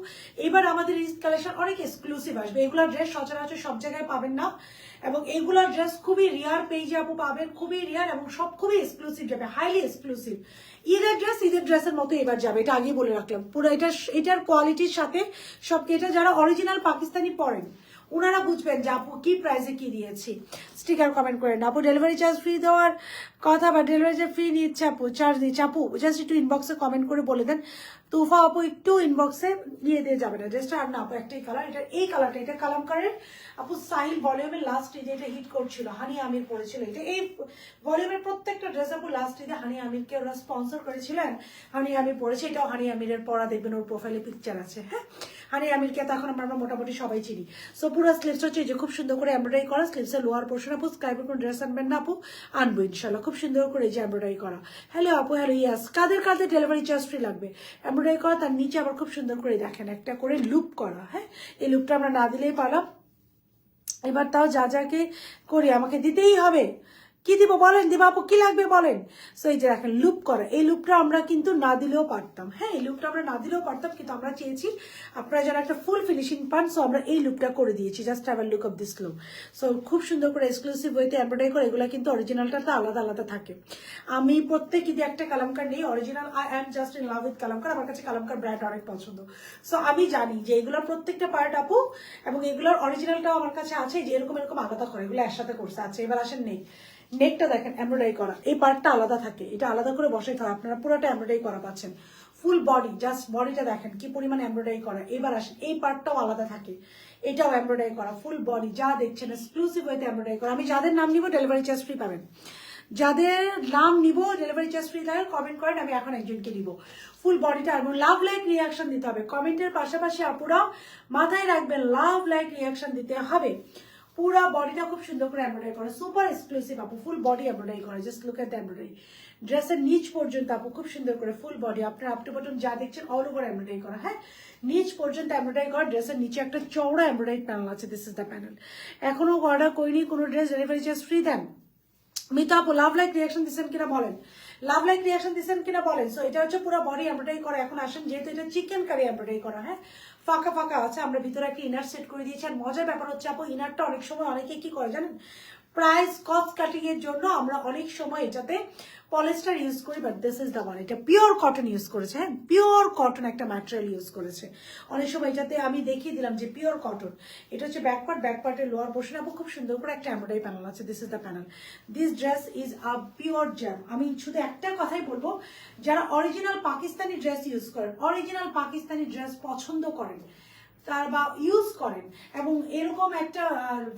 এবার আমাদের ঈদ কালেকশন অনেক এক্সক্লুসিভ আসবে, এগুলোর ড্রেস সচরাচর সব জায়গায় পাবেন না, এবং এগুলোর ড্রেস খুবই রিয়ার পেজে আপু পাবেন, খুবই রিয়ার, এবং সব খুবই এক্সক্লুসিভ যাবে, হাইলি এক্সক্লুসিভ। ঈদের ড্রেসের মতো এবার যাবে, এটা আগে বলে রাখলাম। পুরো এটার কোয়ালিটির সাথে সবকে, এটা যারা অরিজিনাল পাকিস্তানি পরেন ওনারা বুঝবেন যে আপু কি প্রাইসে কি দিয়েছি। স্টিকার কমেন্ট করেন আপু, ডেলিভারি চার্জ ফ্রি দেওয়ার কথা বা ডেলিভারি চার্জ ফ্রি নিচ্ছে আপু, চার্জ দিচ্ছে আপু, জাস্ট একটু ইনবক্সে কমেন্ট করে বলে দেন। তুফা আপু একটু ইনবক্সে দিয়ে দিয়ে যাবে না, জাস্ট আর না আপু একটাই কালার, এটা এই কালারটা, এটা কালামকারের আপু সাইল ভলিউমের লাস্ট ঈদে এটা হিট করছিল, হানি আমির পড়েছিল এটা, এই ভলিউমের প্রত্যেকটা ড্রেস আপু লাস্ট ঈদে হানি আমিরকে ওরা স্পন্সর করেছিলেন, হানি আমির পড়েছে, এটাও হানি আমিরের পড়া, দেখবেন ওর প্রোফাইলে পিকচার আছে, হ্যাঁ। হানি আমিরকে তখন আমরা মোটামুটি সবাই চিনি। সো পুরো স্লিভস হচ্ছে যে খুব সুন্দর করে এমব্রয়ডারি করা, স্লিভসের লোয়ার পোর্শন আপু স্কাই ব্লু ড্রেস আনবেন না আপু, আনবো ইনশাল্লাহ, খুব সুন্দর করে যে এমব্রয়ডারি করা। হ্যালো আপু, হ্যালো, ইয়াস, কাদের ডেলিভারি চার্জ ফ্রি লাগবে, এমব্রয়ডারি করা, তার নিচে আবার খুব সুন্দর করে দেখেন একটা করে লুপ করা, হ্যাঁ, এই লুপটা আমরা না দিলেই পারলাম। এবার তাও যা যাকে করি আমাকে দিতেই হবে, কি দিব বলেন, দিবা আপু কি লাগবে বলেন। সো এই যে দেখেন লুপ করা, এই লুপটা আমরা কিন্তু না দিলেও পারতাম, হ্যাঁ, এই লুপটা আমরা না দিলেও পারতাম, কিন্তু আমরা চেয়েছি আপনারা যেন একটা ফুল ফিনিশিং পান, সো আমরা এই লুপটা করে দিয়েছি, just have a look of this look. So খুব সুন্দর করে এক্সক্লুসিভ ওয়েতে এমব্রয়ডারি করে, এগুলো কিন্তু অরিজিনালটা তো আলাদা আলাদা থাকে। আমি প্রত্যেক ঈদে একটা কালামকার নেই original, I am just in love with Kalamkari, আমার কাছে কালামকার ব্র্যান্ড অনেক পছন্দ। সো আমি জানি যে এগুলোর প্রত্যেকটা পার্ট আপু, এবং এগুলোর অরিজিনালটাও আমার কাছে আছে, যে এরকম এরকম আলাদা করে এগুলো একসাথে করছে আছে। এবার আসেন নেই, নেকটা দেখেন এমব্রয়ডারি করা, এই পার্টটা আলাদা থাকে, এটা আলাদা করে বসাইতে হয়, আপনারা পুরোটা এমব্রয়ডারি করা পাচ্ছেন। ফুল বডি, জাস্ট বডিটা দেখেন কি পরিমাণ এমব্রয়ডারি করা। এবার আসেন এই পার্টটাও আলাদা থাকে, এটাও এমব্রয়ডারি করা, ফুল বডি যা দেখছেন এক্সক্লুসিভ ওয়েতে এমব্রয়ডারি করা। আমি যাদের নাম নিব ডেলিভারি চার্জ ফ্রি পাবেন, যাদের নাম নিব ডেলিভারি চার্জ ফ্রি দেয় কমেন্ট করেন, আমি এখন একজনকে দিব। ফুল বডিটা এবং লাভ লাইক রিয়াকশন দিতে হবে কমেন্টের পাশাপাশি, আপুরা মাথায় রাখবেন লাভ লাইক রিয়াকশন দিতে হবে। পুরা বডিটা খুব সুন্দর করে এমব্রয়ডারি করা, সুপার এক্সক্লুসিভ আপু, ফুল বডি এমব্রয়ডারি করা, just look at the embroidery. ড্রেসের নিচ পর্যন্ত আপু খুব সুন্দর করে ফুল বডি, আপনার আপ টু বটম যা দেখছেন অল ওভার এমব্রয়ডারি করা, হ্যাঁ, নিচ পর্যন্ত এমব্রয়ডারি করা। ড্রেসের নিচে একটা চওড়া এমব্রয়ডারি প্যানেল আছে, দিস ইজ দ্য প্যানেল। এখনো অর্ডার করিনি কোনো ড্রেস, ডেলিভারি চার্জ ফ্রি দেন। মিতা আপু লাভ লাইক রিয়াকশন দিচ্ছেন কিনা বলেন, লাভ লাইক রিয়াকশন দিচ্ছেন কিনা বলেন। সো এটা হচ্ছে পুরো বডি এমব্রয়ডারি করা। এখন আসেন, যেহেতু এটা চিকেন কারি এমব্রয়ডারি করা, হ্যাঁ, ফাঁকা ফাঁকা আছে, আমরা ভিতরে একটা ইনার সেট করে দিয়েছি। আর মজার ব্যাপার হচ্ছে আপু, ইনারটা অনেক সময় অনেকে কি করে জানেন, প্রাইস কস্ট কাটিং এর জন্য আমরা অনেক সময় এটাতে পলিস্টার ইউজ করি, but this is the one, এটা পিওর কটন ইউজ করেছে, হ্যাঁ, পিওর কটন একটা ম্যাটেরিয়াল ইউজ করেছে। অনেক সময় এটাতে আমি দেখিয়ে দিলাম যে পিওর কটন। এটা হচ্ছে ব্যাকপার্টের লোয়ার পোর্শন, আপু খুব সুন্দর করে একটা এমব্রয়ডারি প্যানেল আছে, this is the panel. This dress is a pure jam. আমি শুধু একটা কথাই বলবো, যারা অরিজিনাল পাকিস্তানি ড্রেস ইউজ করেন, অরিজিনাল পাকিস্তানি ড্রেস পছন্দ করেন তার বা ইউজ করেন, এবং এরকম একটা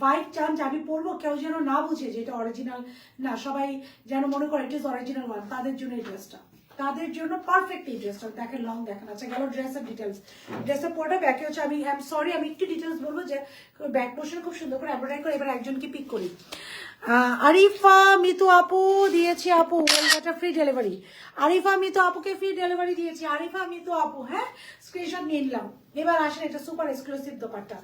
ভাইব চান যে আমি পরবো, কেউ যেন না বুঝে যে এটা অরিজিনাল না, সবাই যেন মনে করে ইট ইজ অরিজিনাল ওয়ান, তাদের জন্য এই ড্রেসটা, তাদের জন্য পারফেক্ট এই ড্রেসটা। দেখেন লং দেখেন, আচ্ছা গেল ড্রেসের ডিটেলস। ড্রেসের পুরোটা ব্যাকে হচ্ছে, আমি সরি আমি একটু ডিটেলস বলবো, যে ব্যাক পোর্শন খুব সুন্দর করে এমব্রয়ডারি করে। এবার একজনকে পিক করি, আরিফা মিতু আপু দিয়েছি আপু, ওয়েলকাটা ফ্রি ডেলিভারি। আরিফা মিতু আপুকে ফ্রি ডেলিভারি দিয়েছি, আরিফা মিতু আপু, হ্যাঁ, স্ক্রিনশট নিয়ে নিলাম। এবার আসেন, এটা সুপার এক্সক্লুসিভ দোপাট্টা,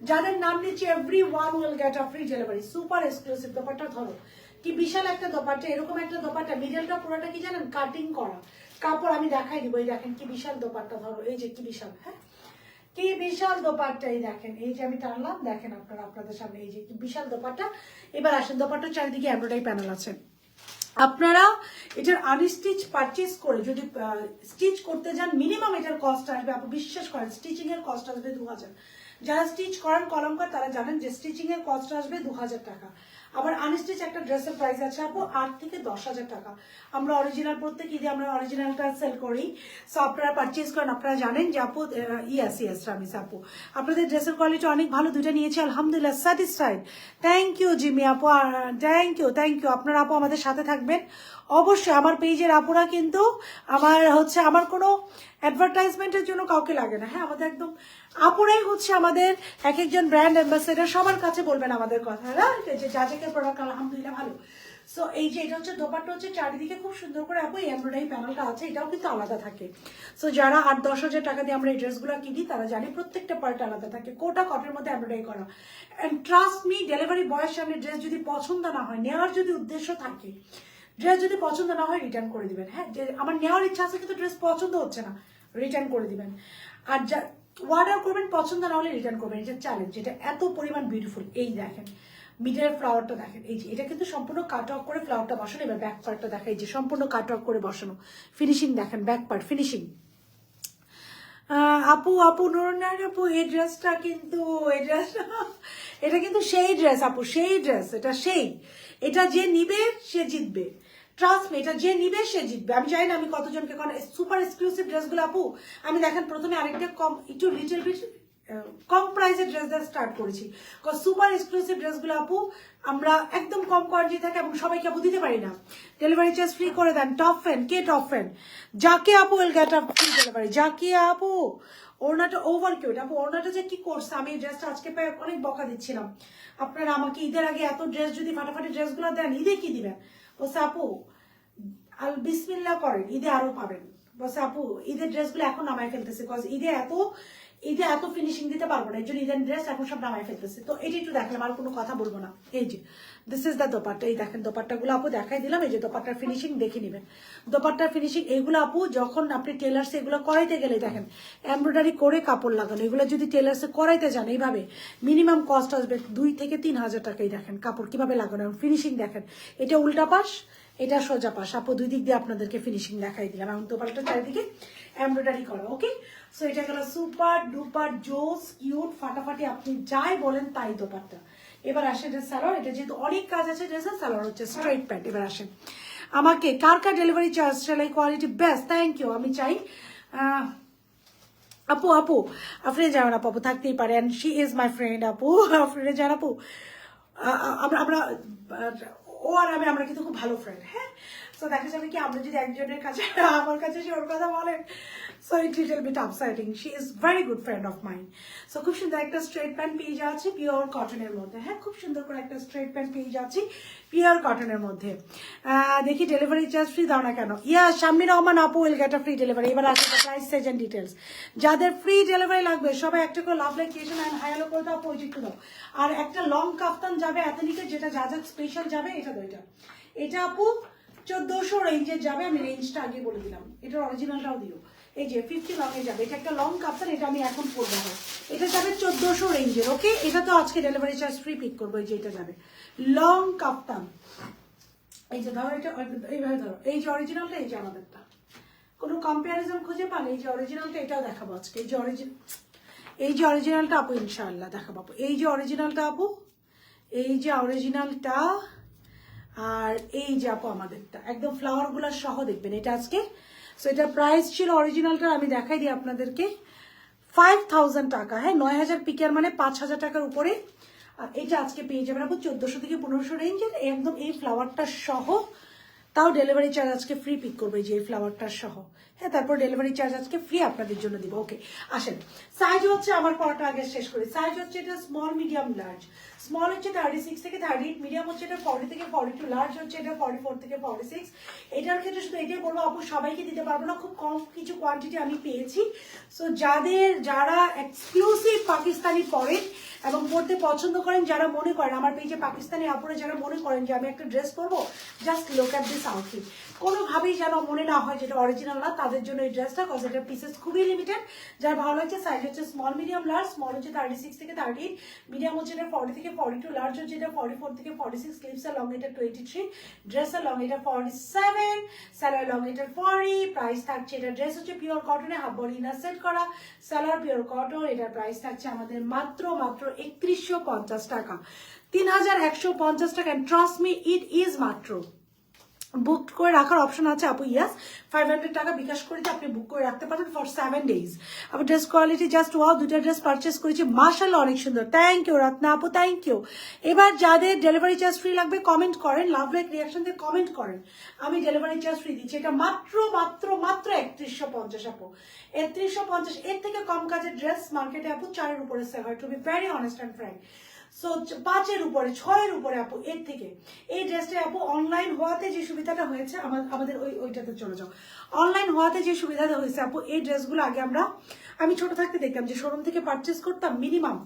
যাদের নাম নিচ্ছি every one will get a free delivery. Super exclusive dupatta ধরো কি বিশাল একটা দোপাট্টা, এরকম একটা দোপাট্টা, মিডলটা পুরোটা কি জানেন কাটিং করা, কাপড় আমি দেখাই দিব। এই দেখেন কি বিশাল দোপাট্টা, ধরো এই যে কি বিশাল, হ্যাঁ কি বিশাল দোপাট্টা, এই দেখেন এই যে আমি টানলাম, দেখেন আপনারা আপনাদের সামনে এই যে কি বিশাল দোপাট্টা। এবার আসেন দোপাট্টার চারিদিকে এমব্রয়ডারি প্যানেল আছে। আপনারা এটার আনস্টিচ পারচেজ করে যদি স্টিচ করতে যান মিনিমাম এটার কস্ট আসবে, আপনি বিশ্বাস করেন স্টিচিং এর কস্ট আসবে 2000। যারা স্টিচ করেন কলমকার তারা জানেন যে স্টিচিং এর কস্ট আসবে 2000 টাকা। আবার আনস্টিচ একটা ড্রেসের প্রাইস আছে আপু 8 থেকে 10,000 টাকা। আমরা অরিজিনাল প্রত্যেক ঈদে আমরা অরিজিনালটা সেল করি। সো আপনারা পারচেজ করেন, আপনারা জানেন যে আপু ইয়েস রামিস আপু আপনাদের ড্রেসের কোয়ালিটি অনেক ভালো, দুইটা নিয়েছি আলহামদুলিল্লাহ স্যাটিসফাইড। থ্যাংক ইউ জিমি আপু, থ্যাংক ইউ আপনারা আপু আমাদের সাথে থাকবেন অবশ্যই। আমার পেজের আপুরা কিন্তু আমার কোনো অ্যাডভার্টাইজমেন্টের জন্য কাউকে লাগে না, হ্যাঁ আমাদের একদম আপুরাই হচ্ছে আমাদের এক একজন ব্র্যান্ড অ্যাম্বাসেডার, সবার কাছে বলবেন আমাদের কথা, রাইট? যে যাকে প্রোডাক্ট আলহামদুলিল্লাহ ভালো। সো এই যে এটা হচ্ছে দোপাট্টা, হচ্ছে চারিদিকে খুব সুন্দর করে আপু এই এমব্রয়ডারি প্যানেলটা আছে, এটাও কিন্তু আলাদা থাকে। সো যারা 8-10 হাজার টাকা দিয়ে আমরা এই ড্রেসগুলো কিনি তারা জানি প্রত্যেকটা পার্ট আলাদা থাকে, কোটা কটের মধ্যে এমব্রয়ডারি করা। অ্যান্ড ট্রাস্ট মি, ডেলিভারি বয়ের সামনে ড্রেস যদি পছন্দ না হয়, নেওয়ার যদি উদ্দেশ্য থাকে, ড্রেস যদি পছন্দ না হয় রিটার্ন করে দিবেন, হ্যাঁ যে আমার নেওয়ার ইচ্ছা আছে কিন্তু ড্রেস পছন্দ হচ্ছে না, রিটার্ন করে দিবেন। আর যা অর্ডার করবেন পছন্দ না হলে রিটার্ন করবেন, এটা চ্যালেঞ্জ। যেটা এত পরিমাণ বিউটিফুল, এই দেখেন মিডের ফ্লাওয়ারটা দেখেন, এই যে এটা কিন্তু সম্পূর্ণ কাট অফ করে ফ্লাওয়ারটা বসানো। এবার ব্যাক পার্টটা দেখা, এই যে সম্পূর্ণ কাট অফ করে বসানো, ফিনিশিং দেখেন ব্যাক পার্ট ফিনিশিং। আপু নুরুন্নাহার আপু এই ড্রেসটা কিন্তু এটা কিন্তু সেই ড্রেস আপু, সেই ড্রেস, এটা যে নিবে সে জিতবে, ট্রাস্ট মি, এটা যে নিবে সে জিতবে। আমি জানি না আমি কতজনকে সুপার এক্সক্লুসিভ ড্রেসগুলো আপু আমি দেখেন প্রথমে আরেকটা একটু লিটল বিট কম প্রাইসের ড্রেস দিয়ে স্টার্ট করেছি। সুপার এক্সক্লুসিভ ড্রেসগুলো আপু আমরা একদম কম কোয়ান্টিটি থাকে এবং সবাইকে আপু দিতে পারি না, ডেলিভারি চার্জ ফ্রি করে দেন। টপ ফ্যান, কে টপ ফ্যান? যাকে আপু will get up free delivery. যাকে আপু ওড়নাটা ওভার কিউট আপু, ওড়নাটা যে কি করছে, আমি এই ড্রেসটা আজকে প্রায় অনেক বকা দিচ্ছিলাম। আপনারা আমাকে ঈদের আগে এত ড্রেস যদি ফাটাফাটি ড্রেসগুলো দেন, ঈদে কি দিবেন? বলছে আপু আল বিসমিল্লাহ করেন, ঈদে আরো পাবেন। বলছে আপু ঈদের ড্রেসগুলো এখন নামাই ফেলতেছে, বিকজ ঈদে এত ফিনিশিং দিতে পারবো না, এই জন্য ঈদের ড্রেস এখন সব নামাই ফেলতেছে। তো এটি একটু দেখলাম, আর কোনো কথা বলবো না। এই যে দিস ইজ দ্য দোপাট্টা, এই দেখেন দোপাট্টাগুলো আপু দেখাই দিলাম। এই যে দোপাট্টার ফিনিশিং দেখে নেবেন, দোপাট্টার ফিনিশিং এইগুলো আপু যখন আপনি টেলার্সে এগুলো করাইতে গেলে দেখেন এমব্রয়ডারি করে কাপড় লাগানো, এগুলো যদি টেলার্সে করাইতে যান এইভাবে মিনিমাম কস্ট আসবে 2 থেকে 3 হাজার টাকাই। দেখেন কাপড় কিভাবে লাগানো, ফিনিশিং দেখেন, এটা উল্টা পাশ এটা সোজা পাশ আপু, দুই দিক দিয়ে আপনাদেরকে ফিনিশিং দেখাই দিলাম। এবং দোপাট্টার চারিদিকে এমব্রয়ডারি করা, ওকে। সো এটা গেল সুপার ডুপার জোস কিউট ফাটাফাটি, আপনি যাই বলেন তাই দোপাট্টা। এবার আসেন এটা সালোয়ার, এটা যেহেতু অনেক কাজ আছে ড্রেসের, সালোয়ার হচ্ছে স্ট্রেট প্যান্ট। এবার আসেন আমাকে কার ডেলিভারি চার্জ সেলাই কোয়ালিটি বেস্ট, থ্যাংক ইউ। আমি চাই আপু আপনি যাবেন আপু, থাকতেই পারেন, শি ইজ মাই ফ্রেন্ড আপু, আপনি যান আপু। আমরা ও আর আমরা কিন্তু খুব ভালো ফ্রেন্ড, হ্যাঁ। সো দেখা যাবে কি আমরা যদি একজনের কাছে আমার কাছে সে ওর কথা বলেন, so it little bit upsetting. She is very good friend of mine. So খুব সুন্দর একটা স্ট্রেট প্যান্ট পেয়ে যাচ্ছি পিওর কটনের মধ্যে, হ্যাঁ খুব সুন্দর করে একটা স্ট্রেট প্যান্ট পেয়ে যাচ্ছি পিওর কটনের মধ্যে। দেখি ডেলিভারি চার্জ ফ্রি দাও না কেন? ইয়া শাম্মী রহমান আপু will get a free delivery. এবার আসে প্রাইস সাইজ এন্ড ডিটেলস। যাদের ফ্রি ডেলিভারি লাগবে সবাই একটা করে লাভ লাইক ক্রিয়েশন এন্ড হাইলো করে দাও, প্রজেক্ট দাও। আর একটা লং কাফতান যাবে এথনিকের, যেটা যা স্পেশাল যাবে এটা দুইটা। এটা আপু 1400 রেঞ্জের যাবে, আমি রেঞ্জটা আগে বলে দিলাম, এটার অরিজিনালটাও দিও। এই যে 50 লং এ যাবে, এটা একটা লং কাপড়, এটা আমি এখন পরবো, এটা যাবে 1400 রেঞ্জের, ওকে। এটা তো আজকে ডেলিভারি চার্জ ফ্রি পিক করবো। এই যে এটা যাবে লং কাপ্তান, এই যে ধরো এটা এইভাবে ধরো, এই যে অরিজিনালটা, এই যে আমাদেরটা, কোনো কম্পারিজন খুঁজে পান? এই যে অরিজিনালটা, এটাও দেখাবো আজকে। এই যে অরিজিনালটা আপু ইনশাআল্লাহ দেখাবো আপু, এই যে অরিজিনালটা আপু, এই যে অরিজিনালটা, আর এই যে আপু আমাদেরটা একদম ফ্লাওয়ার গুলা সহ দেখবেন এটা আজকে। সো এটার প্রাইস ছিল অরিজিনালটা, আমি দেখাই দিই আপনাদেরকে, 5000 টাকা, হ্যাঁ 9000 পিকের মানে 5000 টাকার উপরে। আর এটা আজকে পেয়ে যাবেন আপু 1400 থেকে 1500 রেঞ্জের, একদম এই ফ্লাওয়ারটা সহ। তাও ডেলিভারি চার্জ আজকে ফ্রি পিক করবে, যে এই ফ্লাওয়ারটার সহ, হ্যাঁ। তারপর ডেলিভারি চার্জ আজকে ফ্রি আপনাদের জন্য দিব, ওকে। আসেন সাইজ হচ্ছে, আমার পড়াটা আগে শেষ করি। সাইজ হচ্ছে এটা স্মল মিডিয়াম লার্জ। স্মল হচ্ছে 36 থেকে 38, মিডিয়াম হচ্ছে এটা 40 থেকে 42, লার্জ হচ্ছে এটা 44 থেকে 46। এটার ক্ষেত্রে শুধু এটাই বলবো আপু সবাইকে দিতে পারবো না, খুব কম কিছু কোয়ান্টিটি আমি পেয়েছি। সো যারা এক্সক্লুসিভ পাকিস্তানি পরেন এবং পড়তে পছন্দ করেন, যারা মনে করেন আমার পেজে পাকিস্তানি আপুরে যারা মনে করেন যে আমি একটা ড্রেস পরবো, just look at this outfit. কোনোভাবেই যেন মনে না হয় যেটা অরিজিনাল না, তাদের জন্য এই ড্রেসটা, কজ এটার পিসেস খুবই লিমিটেড। যার ভালো লাগছে সাইজ হচ্ছে স্মল মিডিয়াম লার্জ, স্মল হচ্ছে 36 থেকে 38, মিডিয়াম হচ্ছে এটা 40 থেকে 42, লার্জ হচ্ছে এটা 44 থেকে 46, স্লিভসের লং এটা 23, ড্রেসের লং এটা 47, স্যালার লং এটা 40, প্রাইস থাকছে, এটা ড্রেস হচ্ছে পিওর কটনে, হাফ বডি ইনার সেট করা, স্যালার পিওর কটন, এটার প্রাইস থাকছে আমাদের মাত্র 3150 টাকা, 3150 টাকা। ট্রাস্ট মি, ইট ইজ মাত্র। বুক করে রাখার অপশন আছে আপু, ইয়াস 500 টাকা বিকাশ করে আপনি বুক করে রাখতে পারেন ফর 7 days। আপু ড্রেস কোয়ালিটি জাস্ট ওয়াও, দুটা ড্রেস পারচেস করেছি, মাশাআল্লাহ অনেক সুন্দর, থ্যাংক ইউ রত্না আপু, থ্যাংক ইউ। এবার যাদের ডেলিভারি চার্জ ফ্রি লাগবে কমেন্ট করেন, লাভ লাইক রিয়াকশন দিয়ে কমেন্ট করেন, আমি ডেলিভারি চার্জ ফ্রি দিচ্ছি। এটা মাত্র মাত্র মাত্র 3150 আপু, 3150। এর থেকে কম কাজের ড্রেস মার্কেটে আপু 4-এর উপরে সেল হয়, to be very honest and frank. So 5-এর উপরে 6-এর উপরে আপু, এর থেকে এই ড্রেসটা আপু অনলাইন হওয়াতে যে সুবিধাটা হয়েছে, আমাদের ওইটাতে চলে যাও। অনলাইন হওয়াতে যে সুবিধাটা হয়েছে আপু, এই ড্রেসগুলো আগে আমি ছোট থাকতে দেখতাম যে শোরুম থেকে পারচেস করতাম মিনিমাম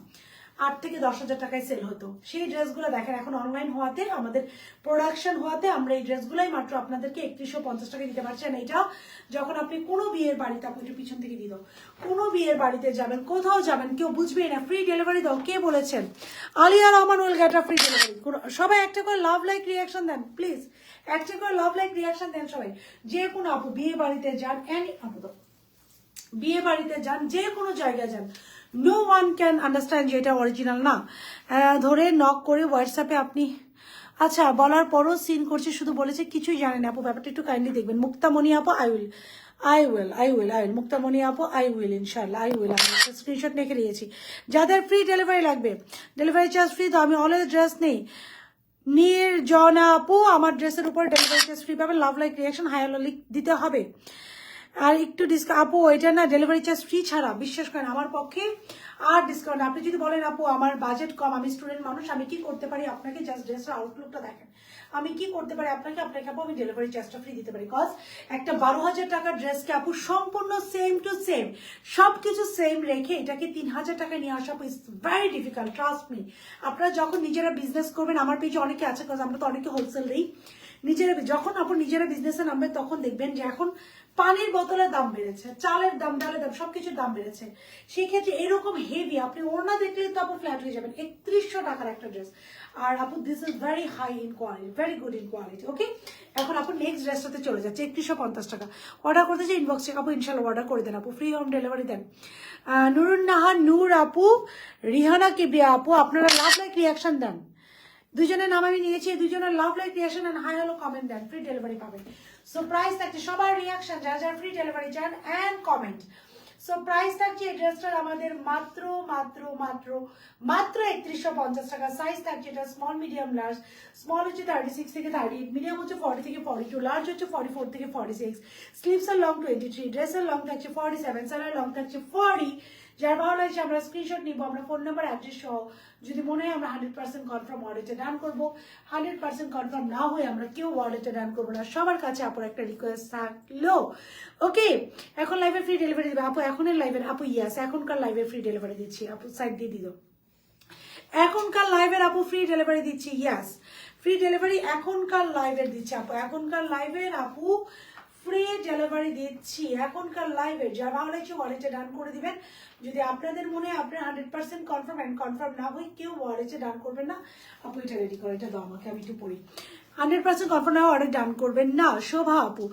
8 থেকে 10,000 টাকায় সেল হতো। সেই ড্রেসগুলো দেখেন এখন অনলাইন হওয়াতে, আমাদের প্রোডাকশন হওয়াতে আমরা এই ড্রেসগুলোই মাত্র আপনাদেরকে 3150 টাকা দিতে পারছি। আর এটা যখন আপনি কোনো বিয়ের বাড়িতে, আপনি একটু পিছন থেকে দিয়ে দাও, কোনো বিয়ের বাড়িতে যাবেন, কোথাও যাবেন, কেউ বুঝবেই না, ফ্রি ডেলিভারি দাও। কে বলেছেন? Aliya Rahman will get a free delivery. সবাই একটা করে লাভ লাইক রিয়াকশন দেন প্লিজ, একটা করে লাভ লাইক রিয়াকশন দেন সবাই। যে কোনো আপু বিয়ে বাড়িতে যান, আপু তো বিয়ে বাড়িতে যান, যে কোনো জায়গায় যান, নো ওয়ান ক্যান আন্ডারস্ট্যান্ড যে এটা অরিজিনাল না। ধরে নক করে হোয়াটসঅ্যাপে আপনি, আচ্ছা বলার পরও সিন করছে, শুধু বলেছে কিছুই জানেন আপু, ব্যাপারটা একটু কাইন্ডলি দেখবেন। মুক্তামণি আপু, আই উইল মুক্তামণি আপু, আই উইল ইনশাল্লাহ, আই উইল। আমি একটা স্ক্রিনশট লিখে নিয়েছি। যাদের ফ্রি ডেলিভারি লাগবে, ডেলিভারি চার্জ ফ্রি, তো আমি অলওয়েজ ড্রেস নেই। নির্জনা আপু, আমার ড্রেসের উপর ডেলিভারি চার্জ ফ্রি পাবেন, love like reaction hi like দিতে হবে। আর একটু ডিসকাউন্ট আপু, এটা না ডেলিভারি চার্জ ফ্রি ছাড়া বিশ্বাস করেন আমার পক্ষে আর ডিসকাউন্ট। আপনি যদি বলেন আপু আমার বাজেট কম, আমি স্টুডেন্ট মানুষ, আমি কি করতে পারি আপনাকে, জাস্ট ড্রেসের আউটলুকটা দেখেন, আমি কি করতে পারি আপনাকে আপু আমি ডেলিভারি চার্জটা ফ্রি দিতে পারি। কজ একটা 12,000 টাকার ড্রেসকে আপু সম্পূর্ণ সেম টু সেম সবকিছু সেম রেখে এটাকে 3,000 টাকায় নিয়ে আসা আপু is very difficult, trust me. আপনারা যখন নিজেরা বিজনেস করবেন, আমার পেজে অনেকে আছে, কজ আমরা তো অনেকে হোলসেল দিই, নিজেরা যখন আপনি নিজেরা বিজনেসে নামবেন তখন দেখবেন যে এখন পানির বোতলের দাম বেড়েছে, চালের দাম, ডালের দাম, সবকিছুর দাম বেড়েছে। সেই ক্ষেত্রে এরকম হেভি আপনি ওড়না দেখলে তো আপু ফ্ল্যাট হয়ে যাবেন। 3100 টাকার একটা ড্রেস, আর আপু this is very high in quality, very good in quality. Okay, এখন আপু নেক্সট ড্রেসটাতে চলে যাচ্ছে, 3150 টাকা। অর্ডার করতে চাই ইনবক্স চেক আপু, ইনশাল্লাহ অর্ডার করে দেন আপু, ফ্রি হোম ডেলিভারি দেন। নুরুন্নাহার নূর আপু, রিহানা কিবরিয়া আপু, আপনারা লাভ লাইক রিয়াকশন দেন। দুজনের নাম আমি নিয়েছি, দুজনের love like reaction and hi hello comment দেন, ফ্রি ডেলিভারি পাবেন। সো প্রাইস থাকছে সবার রিয়াকশন, যারা যারা ফ্রি ডেলিভারি চান এন্ড কমেন্ট। সো প্রাইস থাকছে এই ড্রেসটার আমাদের মাত্র মাত্র মাত্র মাত্র 3150 টাকা। সাইজ থাকছে এটা স্মল মিডিয়াম লার্জ, স্মল হচ্ছে 36 থেকে 38, মিডিয়াম হচ্ছে 40 থেকে 42, লার্জ হচ্ছে 44 থেকে 46, স্লিভসের লং 23, ড্রেসের লং থাকছে 47, সালোয়ার লং থাকছে 40। যার ভালো লাগছে আমরা স্ক্রিনশট নিব, আমরা ফোন নাম্বার অ্যাড্রেস সহ, যদি মনে হয় আমরা 100% কনফার্ম ওয়ালেটে ডান করবো, 100% কনফার্ম না হয়ে আমরা কেউ ওয়ালেটে ডান করবো না। সবার কাছে আপুর একটা রিকোয়েস্ট থাকলো, ওকে। এখন লাইভে ফ্রি ডেলিভারি দিবে আপু, এখনের লাইভের আপু, ইয়াস এখনকার লাইভে ফ্রি ডেলিভারি দিচ্ছি আপু, সাইড দিয়ে দিল, এখনকার লাইভের আপু ফ্রি ডেলিভারি দিচ্ছি, ইয়াস ফ্রি ডেলিভারি এখনকার লাইভের দিচ্ছি আপু, এখনকার লাইভের আপু ফ্রি ডেলিভারি দিচ্ছি এখনকার লাইভে। যা ভালো লাগছে ওয়ালেটে ডান করে দিবেন। যদি আপনাদের মনে হয় আপনার 100% কনফার্ম অ্যান্ড কনফার্ম না হই কেউ ওয়ালেটে ডান করবেন না আপু, এটা রেডি করে এটা দাও আমাকে, আমি একটু পড়ি। 100% কনফার্ম না অর্ডার ডান করবেন না শোভা আপু।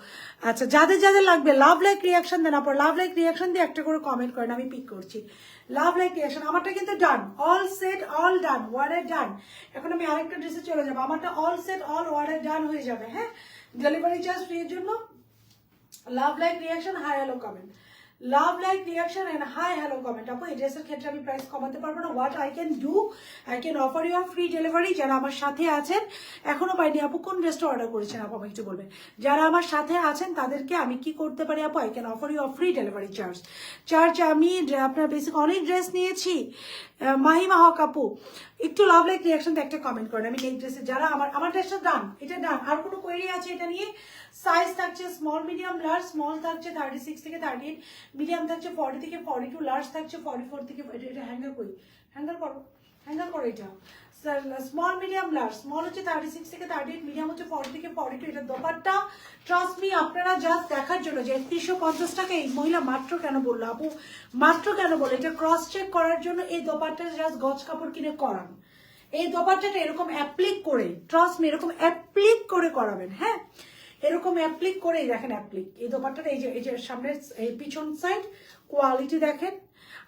আচ্ছা যাদের যাদের লাগবে লাভ লাইক রিয়াকশন দেন আপু, লাভ লাইক রিয়াকশন দিয়ে একটা করে কমেন্ট করেন, আমি পিক করছি। লাভ লাইক রিয়াকশন আমারটা কিন্তু done, all set all done, order done. এখন আমি আরেকটা ড্রেসে চলে যাবো, আমারটা all set all order done হয়ে যাবে। হ্যাঁ, ডেলিভারি চার্জ ফ্রি এর জন্য love like reaction hi hello comment, love like reaction and hi hello comment. আপু এই ড্রেসের ক্ষেত্রে আমি প্রাইস কমাতে পারবো না, what I can do, I can offer you free delivery. যারা আমার সাথে আছেন এখনো পাইনি আপু, কোন ড্রেসটা অর্ডার করেছেন আপু আমাকে একটু বলবেন। যারা আমার সাথে আছেন তাদেরকে আমি কি করতে পারি আপু, I can offer you free delivery charge. আমি আপনার বেসিক অনেক ড্রেস নিয়েছি। মাহিমা হক আপু একটু লাভ লাইক রিয়াকশন একটা কমেন্ট করেন, আমি নেক্সট ড্রেসে যারা আমার ড্রেসটা ডান, এটা ডান। আর কোনো কোয়েরি আছে এটা নিয়ে? সাইজ থাকছে স্মল মিডিয়াম লার্জ, স্মল থাকছে 36 থেকে 38, মিডিয়াম থাকছে 40 থেকে 42, লার্জ থাকছে 44 থেকে, এটা হ্যাঙ্গার করি, হ্যাঙ্গার করো এটা। স্মল মিডিয়াম লার্জ, স্মল হচ্ছে 36 থেকে 38, মিডিয়াম হচ্ছে 40 থেকে 42। এটা দোপাট্টা ট্রাস্ট মি, আপনারা জাস্ট দেখার জন্য যে 3150 টাকা এই মহিলা মাত্র কেন বললো আপু, মাত্র কেন বললো, এটা ক্রস চেক করার জন্য এই দোপাট্টা জাস্ট গজ কাপড় কিনে করান। এই দোপাট্টাটা এরকম অ্যাপ্লিক করে, ট্রাস্ট মি, এরকম অ্যাপ্লিক করে করাবেন। হ্যাঁ, এরকম অ্যাপ্লিক করে দেখেন, অ্যাপ্লিক এই দোপাট্টাটা, এই যে সামনের এই পিছন সাইড কোয়ালিটি দেখেন।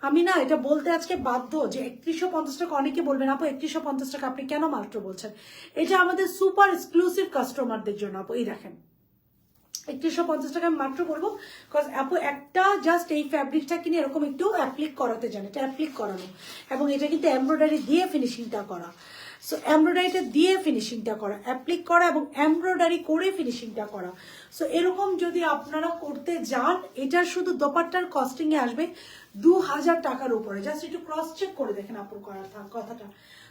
আমি না এটা বলতে আজকে বাধ্য যে 3150 টাকা। অনেকে বলবেন আপু 3150 টাকা আপনি কেন মাত্র বলছেন, এটা আমাদের সুপার এক্সক্লুসিভ কাস্টমারদের জন্য আপু। এই দেখেন 3150 টাকা আমি মাত্র বলবো, বিকজ আপু একটা জাস্ট এই ফ্যাব্রিকটা কিনে এরকম একটু অ্যাপ্লিক করাতে জানে, এটা অ্যাপ্লিক করানো, এবং এটা কিন্তু এমব্রয়ডারি দিয়ে ফিনিশিংটা করা। সো এমব্রয়ডারিটা দিয়ে ফিনিশিংটা করা, অ্যাপ্লিক করা এবং এমব্রয়ডারি করে ফিনিশিংটা করা। সো এরকম যদি আপনারা করতে যান, এটার শুধু দোপাট্টার কস্টিংয়ে আসবে 2000 টাকার উপরে। জাস্ট একটু ক্রস চেক করে দেখেন আপুর করার কথাটা।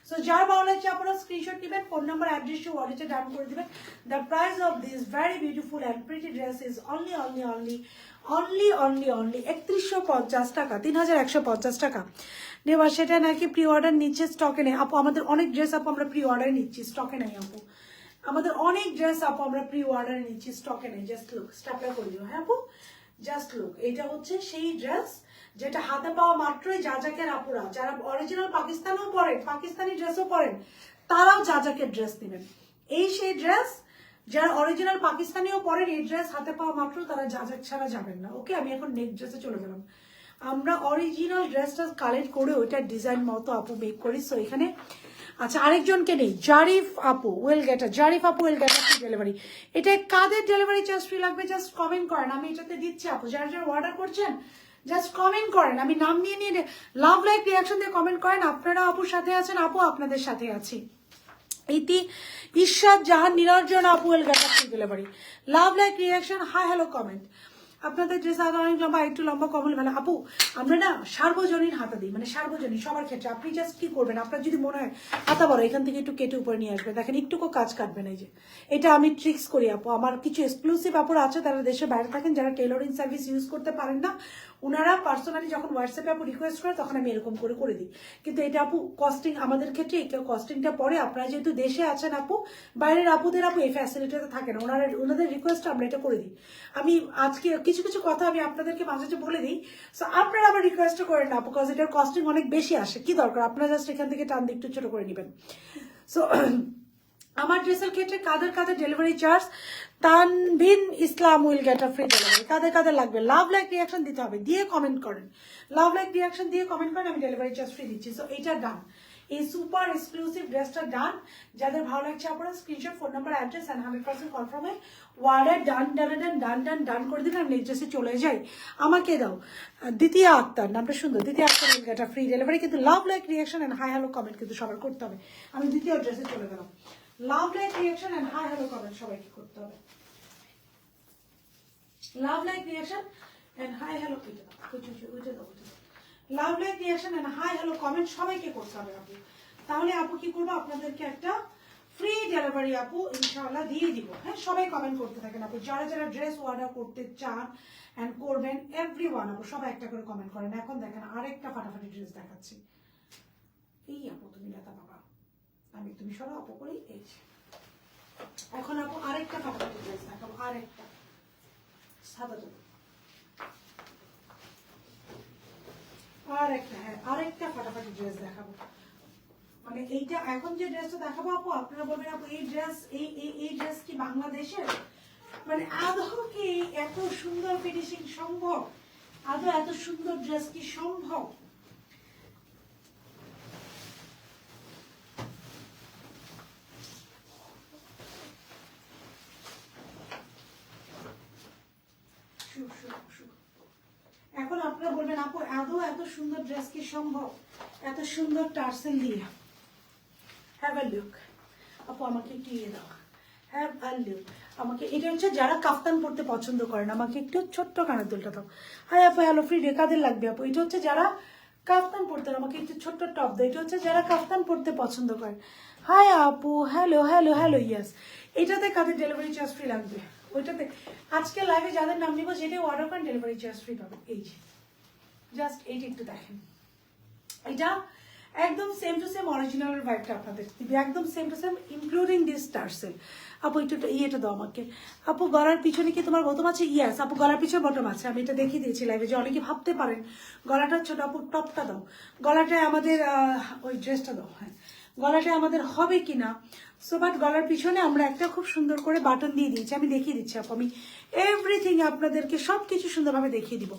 সো যার ভালো লাগছে আপনারা স্ক্রিনশট নেবেন, ফোন নাম্বার অ্যাড্রেস ওয়ালেটে ডান করে দিবেন। The price of this very beautiful and pretty dress is only 3150 টাকা, 3150 টাকা নেওয়া। সেটা নাকি প্রি অর্ডার নিচ্ছে, স্টকে নেই আপু। আমাদের অনেক ড্রেস আপু আমরা প্রি অর্ডার নিচ্ছি, স্টকে নেই আপু। আমাদের অনেক ড্রেস আপু আমরা প্রি অর্ডার নিচ্ছি, স্টকে নেই। জাস্ট লুক, স্ট্যাপটা করে দিও। হ্যাঁ আপু, জাস্ট লুক, এটা হচ্ছে সেই ড্রেস যেটা হাতে পাওয়া মাত্রই যাজাকের আপুরা, যারা অরিজিনাল পাকিস্তানেও পরেন, পাকিস্তানি ড্রেসও পরেন, তারাও যাজাকের ড্রেস নেবেন। এই সেই ড্রেস যারা অরিজিনাল পাকিস্তানিও পরেন, এই ড্রেস হাতে পাওয়া মাত্র তারা যাজাক ছাড়া যাবেন না। ওকে, আমি এখন নেক্সট ড্রেসে চলে গেলাম। আমরা অরিজিনাল ড্রেসটা কালেক্ট করে ওইটা ডিজাইন মতো আপু মেক করি। সো এখানে আচ্ছা আরেকজনকে নেই, জারিফ আপু ওয়েল গেটার, জারিফ আপু ওয়েল গেটার ফ্রি ডেলিভারি। এটা কাদের ডেলিভারি চার্জ ফ্রি লাগবে জাস্ট কমেন্ট করেন, আমি এটাতে দিচ্ছি আপু। যারা যারা অর্ডার করছেন জাস্ট কমেন্ট করেন, আমি নাম নিয়ে নিয়ে লাভ লাইক রিয়াকশন দিয়ে কমেন্ট করেন। আপনারা আপুর সাথে আছেন, আপু আপনাদের সাথে আছি। ইতি ঈশ্বর জাহান নিরঞ্জন আপু will get a free delivery. Love like reaction, hi hello comment. আপনাদের ড্রেস আরো অনেক লম্বা, একটু লম্বা কমল মানে আপু আমরা না সার্বজনীন হাতা দিই, মানে সার্বজনীন সবার ক্ষেত্রে। আপনি জাস্ট কি করবেন, আপনার যদি মনে হয় হাতা বড়, এখান থেকে একটু কেটে উপরে নিয়ে আসবেন, দেখেন একটুকু কাজ কাটবেন। এই যে এটা আমি ট্রিক্স করি আপু। আমার কিছু এক্সক্লুসিভ আপুরা আছে, তারা দেশের বাইরে থাকেন, যারা টেলরিং সার্ভিস ইউজ করতে পারেন না, ওনারা পার্সোনালি যখন হোয়াটসঅ্যাপে আপু রিকোয়েস্ট করে তখন আমি এরকম করে দিই। কিন্তু এটা আপু কস্টিং আমাদের ক্ষেত্রে এই কস্টিংটা পরে, আপনারা যেহেতু দেশে আছেন আপু, বাইরের আপুদের আপু এই ফ্যাসিলিটিটা থাকে না, ওনাদের রিকোয়েস্ট আমরা এটা করে দিই। আমি আজকে কিছু কিছু কথা আমি আপনাদেরকে মাঝে মাঝে বলে দিই। সো আপনারা আবার রিকোয়েস্ট করেন না, বিকজ এটার কস্টিং অনেক বেশি আসে। কি দরকার, আপনারা জাস্ট এখান থেকে টান দিয়ে একটু ছোট করে নেবেন। সো আমার ড্রেসের ক্ষেত্রে কাদের কাদের delivery charge, Tanvin Islam will get a free delivery. কাদের কাদের লাগবে লাভ লাইক রিয়াকশন দিতে হবে, দিয়ে কমেন্ট করেন, লাভ লাইক রিয়াকশন দিয়ে কমেন্ট করেন, আমি ডেলিভারি চার্জ ফ্রি দিচ্ছি। সো এইটা ডান, এই সুপার এক্সক্লুসিভ ড্রেসটা ডান। যাদের ভালো লাগছে আপনারা screenshot, phone number, address and 100% কনফার্মে ওয়ার্ডে ডান ডান ডান ডান ডান ডান করে দিন। আমি নেক্সট ড্রেসে চলে যাই। আমাকে দাও দ্বিতীয় আক্তার, নামটা সুন্দর, দ্বিতীয় Akter will get a free delivery. কিন্তু love like reaction and hi hello comment কিন্তু সবার করতে হবে। আমি দ্বিতীয় ড্রেসে চলে গেলাম। Love like reaction and hi hello comment সবাইকে করতে হবে। Love like reaction and hi hello, love like reaction and hi hello comment সবাইকে করতে হবে আপু। তাহলে আপু কি করবো, আপনাদেরকে একটা ফ্রি ডেলিভারি আপু ইনশাআল্লাহ দিয়ে দিব। হ্যাঁ, সবাই কমেন্ট করতে থাকেন আপু, যারা যারা ড্রেস অর্ডার করতে চান অ্যান্ড করবেন, এভরিওয়ান আপু সবাই একটা করে কমেন্ট করেন। এখন দেখেন আরেকটা ফাটাফাটি ড্রেস দেখাচ্ছি। এই আপু তুমি নেতা বাবা, আমি তুমি সরো আপু করি। এই এখন আপু আরেকটা ফাটাফাটি ড্রেস দেখাবো, আরেকটা সাদা দেবো, আরেকটা, হ্যাঁ আরেকটা ফাটাফাটি ড্রেস দেখাবো। মানে এইটা এখন যে ড্রেসটা দেখাবো আপু, আপনারা বলবেন আপু এই ড্রেস এই ড্রেস কি বাংলাদেশের? মানে আদৌ কি এত সুন্দর ফিনিশিং সম্ভব? আদৌ এত সুন্দর ড্রেস কি সম্ভব? এখন আপনারা বলবেন আপু আদৌ এত সুন্দর ড্রেস কি সম্ভব এত সুন্দর টার্সেল দিয়ে? হ্যাভ আ লুক আপু, আমাকে একটু ইয়ে দাও, হ্যাভ আ লুক আমাকে। এটা হচ্ছে যারা কাফতান পরতে পছন্দ করেন, আমাকে একটু ছোট্ট কানের দুলটা দাও। হাই আপু হ্যালো ফ্রি ডে, কাদের লাগবে আপু? এটা হচ্ছে যারা কাফতান পরতেন, আমাকে একটু ছোট্ট টপ দাও। এটা হচ্ছে যারা কাফতান পরতে পছন্দ করেন। হাই আপু হ্যালো হ্যালো হ্যালো, ইয়াস। এটাতে কাদের ডেলিভারি চার্জ ফ্রি লাগবে? ওইটাতে আজকে লাইভে যাদের নাম নিব যেটা অর্ডার করেন ডেলিভারি চার্জ ফ্রি পাবেন। এই যে জাস্ট এইটা একটু দেখেন, এটা একদম সেম টু সেম অরিজিনালের ভাইবটা আপনাদের দিবি, একদম same to same including this tassel. আপু একটু ইয়েটা দাও আমাকে। আপু গলার পিছনে কি তোমার বটম আছে? ইয়াস আপু গলার পিছনে বটম আছে, আমি এটা দেখিয়ে দিয়েছি লাইভে, যে অনেকে ভাবতে পারেন গলাটা ছোট। আপু টপটা দাও, গলাটায় আমাদের ওই ড্রেসটা দাও, হ্যাঁ গলাটা আমাদের হবে কিনা। সো বাট গলার পিছনে আমরা একটা খুব সুন্দর করে বাটন দিয়ে দিয়েছি, আমি দেখিয়ে দিচ্ছি আপু, আমি এভরিথিং আপনাদেরকে সব কিছু সুন্দরভাবে দেখিয়ে দিব।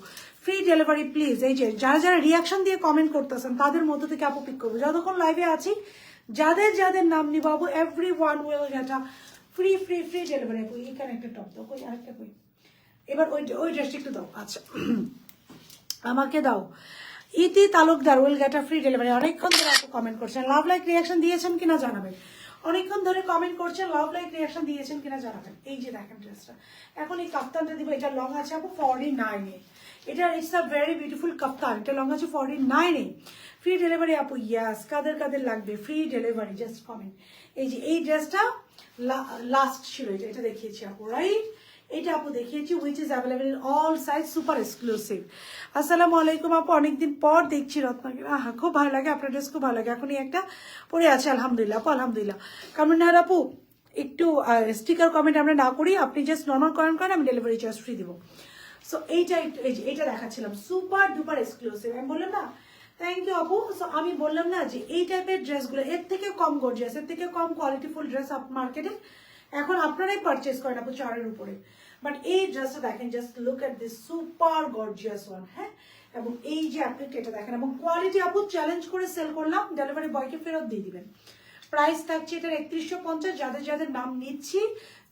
Free delivery please. এই যে যারা যারা রিয়াকশন দিয়ে কমেন্ট করতেছেন তাদের মধ্য থেকে আপু পিক করবো, যতক্ষণ লাইভে আছি যাদের যাদের নাম নিব আপু, every one will get a free free free delivery. আপু এখানে একটা টপ দাও, কই আরেকটা কই, এবার ওই ড্রেসটা একটু দাও। আচ্ছা আমাকে দাও। ইতি Talukdar will get a free delivery. অনেকক্ষণ ধরে আপু কমেন্ট করছেন, লাভ লাইক রিয়াকশন দিয়েছেন কিনা জানাবেন। অনেকক্ষণ ধরে কমেন্ট করছেন, লাভ লাইক রিয়াকশন দিয়েছেন কিনা জানাবেন। এই যে দেখেন ড্রেসটা, এখন এই কাপ্তানটা দিব, এটা লং আছে আপু 49-এ, এটা ইটস আ ভেরি বিউটিফুল কাপ্তান, এটা লং আছে 49-এ। ফ্রি ডেলিভারি আপু, ইয়াস কাদের কাদের লাগবে ফ্রি ডেলিভারি জাস্ট কমেন্ট। এই যে এই ড্রেসটা লাস্ট ছিল, এটা দেখিয়েছি আপু, রাইট? এটা আপু দেখিয়েছি, which is available in all size, super exclusive. আসসালামু আলাইকুম আপু, অনেকদিন পর দেখছি রত্নাকে, আহা খুব ভালো লাগে, আপনার ড্রেস খুব ভালো লাগে। এখনই একটা পরে আছে, আলহামদুলিল্লাহ আপু আলহামদুলিল্লাহ। কমেন্ট না আপু একটু স্টিকার কমেন্ট আমরা না করি, আপনি জাস্ট নর্মাল কমেন্ট করেন, আমি ডেলিভারি চার্জ ফ্রি দিব। সো এইটা এইটা দেখাচ্ছিলাম সুপার ডুপার এক্সক্লুসিভ, আমি বললাম না। থ্যাংক ইউ আপু। সো আমি বললাম না যে এই টাইপের ড্রেসগুলো এর থেকে কম গর্জিয়াস, এর থেকে কম কোয়ালিটিফুল ড্রেস আপ মার্কেটে এখন আপনারাই পারচেস করেন আপু 4-এর উপরে। বাট এই ড্রেসটা দেখেন, just look at this super gorgeous one, হ্যাঁ। এবং এই যে আপনি এটা দেখেন, এবং কোয়ালিটি আপু চ্যালেঞ্জ করে সেল করলাম, ডেলিভারি বয়কে ফেরত দিয়ে দিবেন। প্রাইস থাকছে এটার 3150, যাদের যাদের নাম নিচ্ছি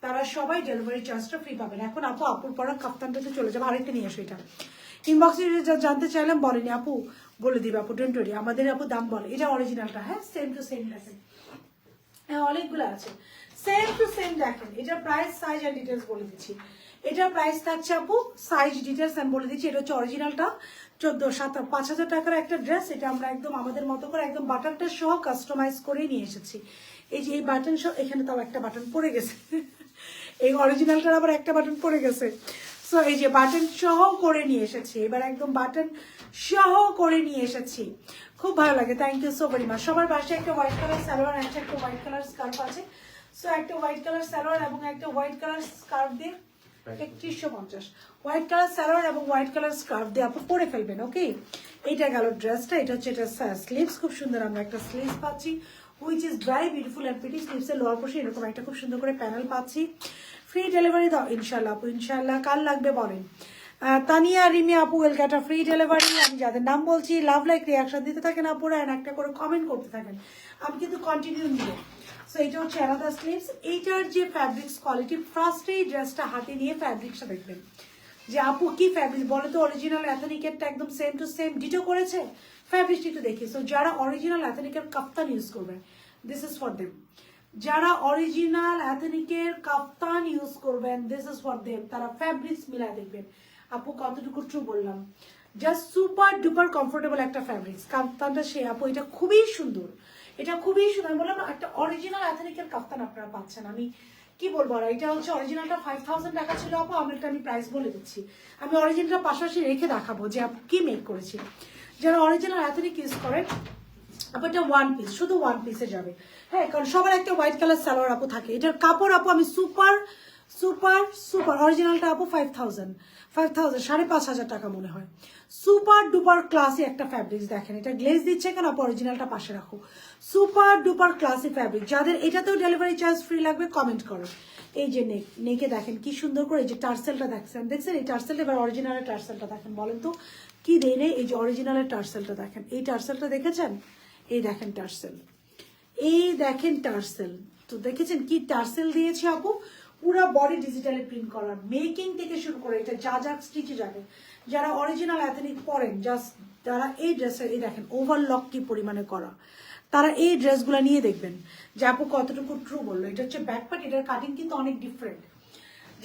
তারা সবাই ডেলিভারি চার্জটা ফ্রি পাবেন। এখন আপু আপুর পরা কাপ্তানটাতে চলে যাবো, আরেকটা নিয়ে আসো। এটা ইনবক্সে জানতে চাইলাম বলেনি আপু, বলে দিবে আপু, ডোন্ট ওয়ারি, আমাদের আপু দাম বলে। এটা অরিজিনালটা, হ্যাঁ সেম টু সেম দেখেন, হ্যাঁ অনেকগুলো আছে সেম টু সেম দেখেন। এটার প্রাইস সাইজ আর ডিটেলস বলে দিচ্ছি। এটার প্রাইস থাকছে আপু, সাইজ ডিটেলস আমি বলে দিচ্ছি। এটা হচ্ছে অরিজিনালটা 5,000 টাকার একটা ড্রেস। এটা আমরা একদম আমাদের মতো করে একদম বাটনটা সহ কাস্টমাইজ করে নিয়ে এসেছি। এই যে এই বাটন সহ, এখানে তাও একটা বাটন পড়ে গেছে, এই অরিজিনালটার আবার একটা বাটন পড়ে গেছে। সো এই যে বাটন সহ করে নিয়ে এসেছি, এবার একদম বাটন সহ করে নিয়ে এসেছি, খুব ভালো লাগে। Thank you so very much. সবার বাসায় একটা হোয়াইট কালার সালোয়ার আছে, একটা হোয়াইট কালার স্কার্ফ আছে। সো একটা হোয়াইট কালার সালোয়ার এবং একটা হোয়াইট কালার স্কার্ফ দিয়ে 3150, হোয়াইট কালার সালোয়ার এবং হোয়াইট কালার স্কার্ফ দিয়ে আপনি পরে ফেলবেন। ওকে, এইটা গেল ড্রেসটা। এটা হচ্ছে এটা স্লিভস, খুব সুন্দর আমরা একটা স্লিভস পাচ্ছি, which is very beautiful and pretty. স্লিভসের লোয়ার পোর্শন এরকম একটা খুব সুন্দর করে প্যানেল পাচ্ছি। ফ্রি ডেলিভারি দাও ইনশাল্লাহ আপু, ইনশাল্লাহ। কাল লাগবে বলেন? তানিয়া রিমি আপু will get a free delivery. আমি যাদের নাম বলছি লাভ লাইক রিয়াকশন দিতে থাকেন আপুরা, অ্যান্ড একটা করে কমেন্ট করতে থাকেন, আমি কিন্তু কন্টিনিউ নিব। সো এটা হচ্ছে আলাদা স্লিভস। এইটার যে ফ্যাব্রিক্স কোয়ালিটি, ফার্স্টে এই ড্রেসটা হাতে নিয়ে ফ্যাব্রিক্সটা দেখবেন যে আপু কি ফ্যাব্রিক বলে তো। অরিজিনাল অ্যাথেনিকেরটা একদম সেম টু সেম ডিটো করেছে, ফ্যাব্রিকটা একটু দেখি। সো যারা অরিজিনাল অ্যাথেনিকের কাপ্তান ইউজ করবেন, দিস ইজ ফর দেম। যারা অরিজিনাল অ্যাথেনিকের কাপ্তান ইউজ করবেন, দিস ইজ ফর দেম। তারা ফ্যাব্রিক্স মিলায় দেখবেন আপু কতটুকু ট্রু বললাম। জাস্ট সুপার ডুপার কমফোর্টেবল একটা ফ্যাব্রিক্স কাপ্তানটা, সে আপু এটা খুবই সুন্দর, এটা খুবই সুন্দর। আমি বললাম একটা অরিজিনাল অ্যাথেনিকের কাপ্তান আপনারা পাচ্ছেন। আমি কি বলবো, আর এটা হচ্ছে অরিজিনালটা 5000 টাকা ছিল আপু, আমি প্রাইস বলে দিচ্ছি। আমি অরিজিনালটা পাশাপাশি রেখে দেখাবো যে আপু কি মেক করেছি। যারা অরিজিনাল অ্যাথেনিক ইউজ করেন আপু, এটা ওয়ান পিস, শুধু ওয়ান পিসে যাবে, হ্যাঁ। কারণ সবার একটা হোয়াইট কালার সালোয়ার আপু থাকে। এটার কাপড় আপু আমি সুপার সুপার সুপার, অরিজিনালটা আপু 5000 5,500 টাকা মনে হয়। সুপার ডুপার ক্লাসি একটা ফ্যাব্রিক্স দেখেন, এটা গ্লেজ দিচ্ছে কেন আপু, অরিজিনালটা পাশে রাখো। সুপার ডুপার ক্লাসি ফ্যাব্রিক, যাদের এটাতেও ডেলিভারি চার্জ ফ্রি লাগবে কমেন্ট করো। এই যে নেকে দেখেন কি সুন্দর করে, এই যে টার্সেলটা দেখছেন এই টার্সেলটা। এবার অরিজিনালের টার্সেলটা দেখেন, বলেন তো কি দেয় নেই। এই যে অরিজিনালের টার্সেলটা দেখেন, এই টার্সেলটা দেখেছেন, এই দেখেন টার্সেল, এই দেখেন টার্সেল, তো দেখেছেন কি টার্সেল দিয়েছে আপু। পুরো বডি ডিজিটালি প্রিন্ট করা, মেকিং থেকে শুরু করে এটা যা যা স্টিচে যাবে। যারা অরিজিনাল অ্যাথেনিক পরেন, জাস্ট যারা এই ড্রেসের এই দেখেন ওভারলক কি পরিমাণে করা, তারা এই ড্রেসগুলো নিয়ে দেখবেন যে আপু কতটুকু ট্রু বললো। এটা হচ্ছে ব্যাক পার্ট, এটার কাটিং কিন্তু অনেক ডিফারেন্ট।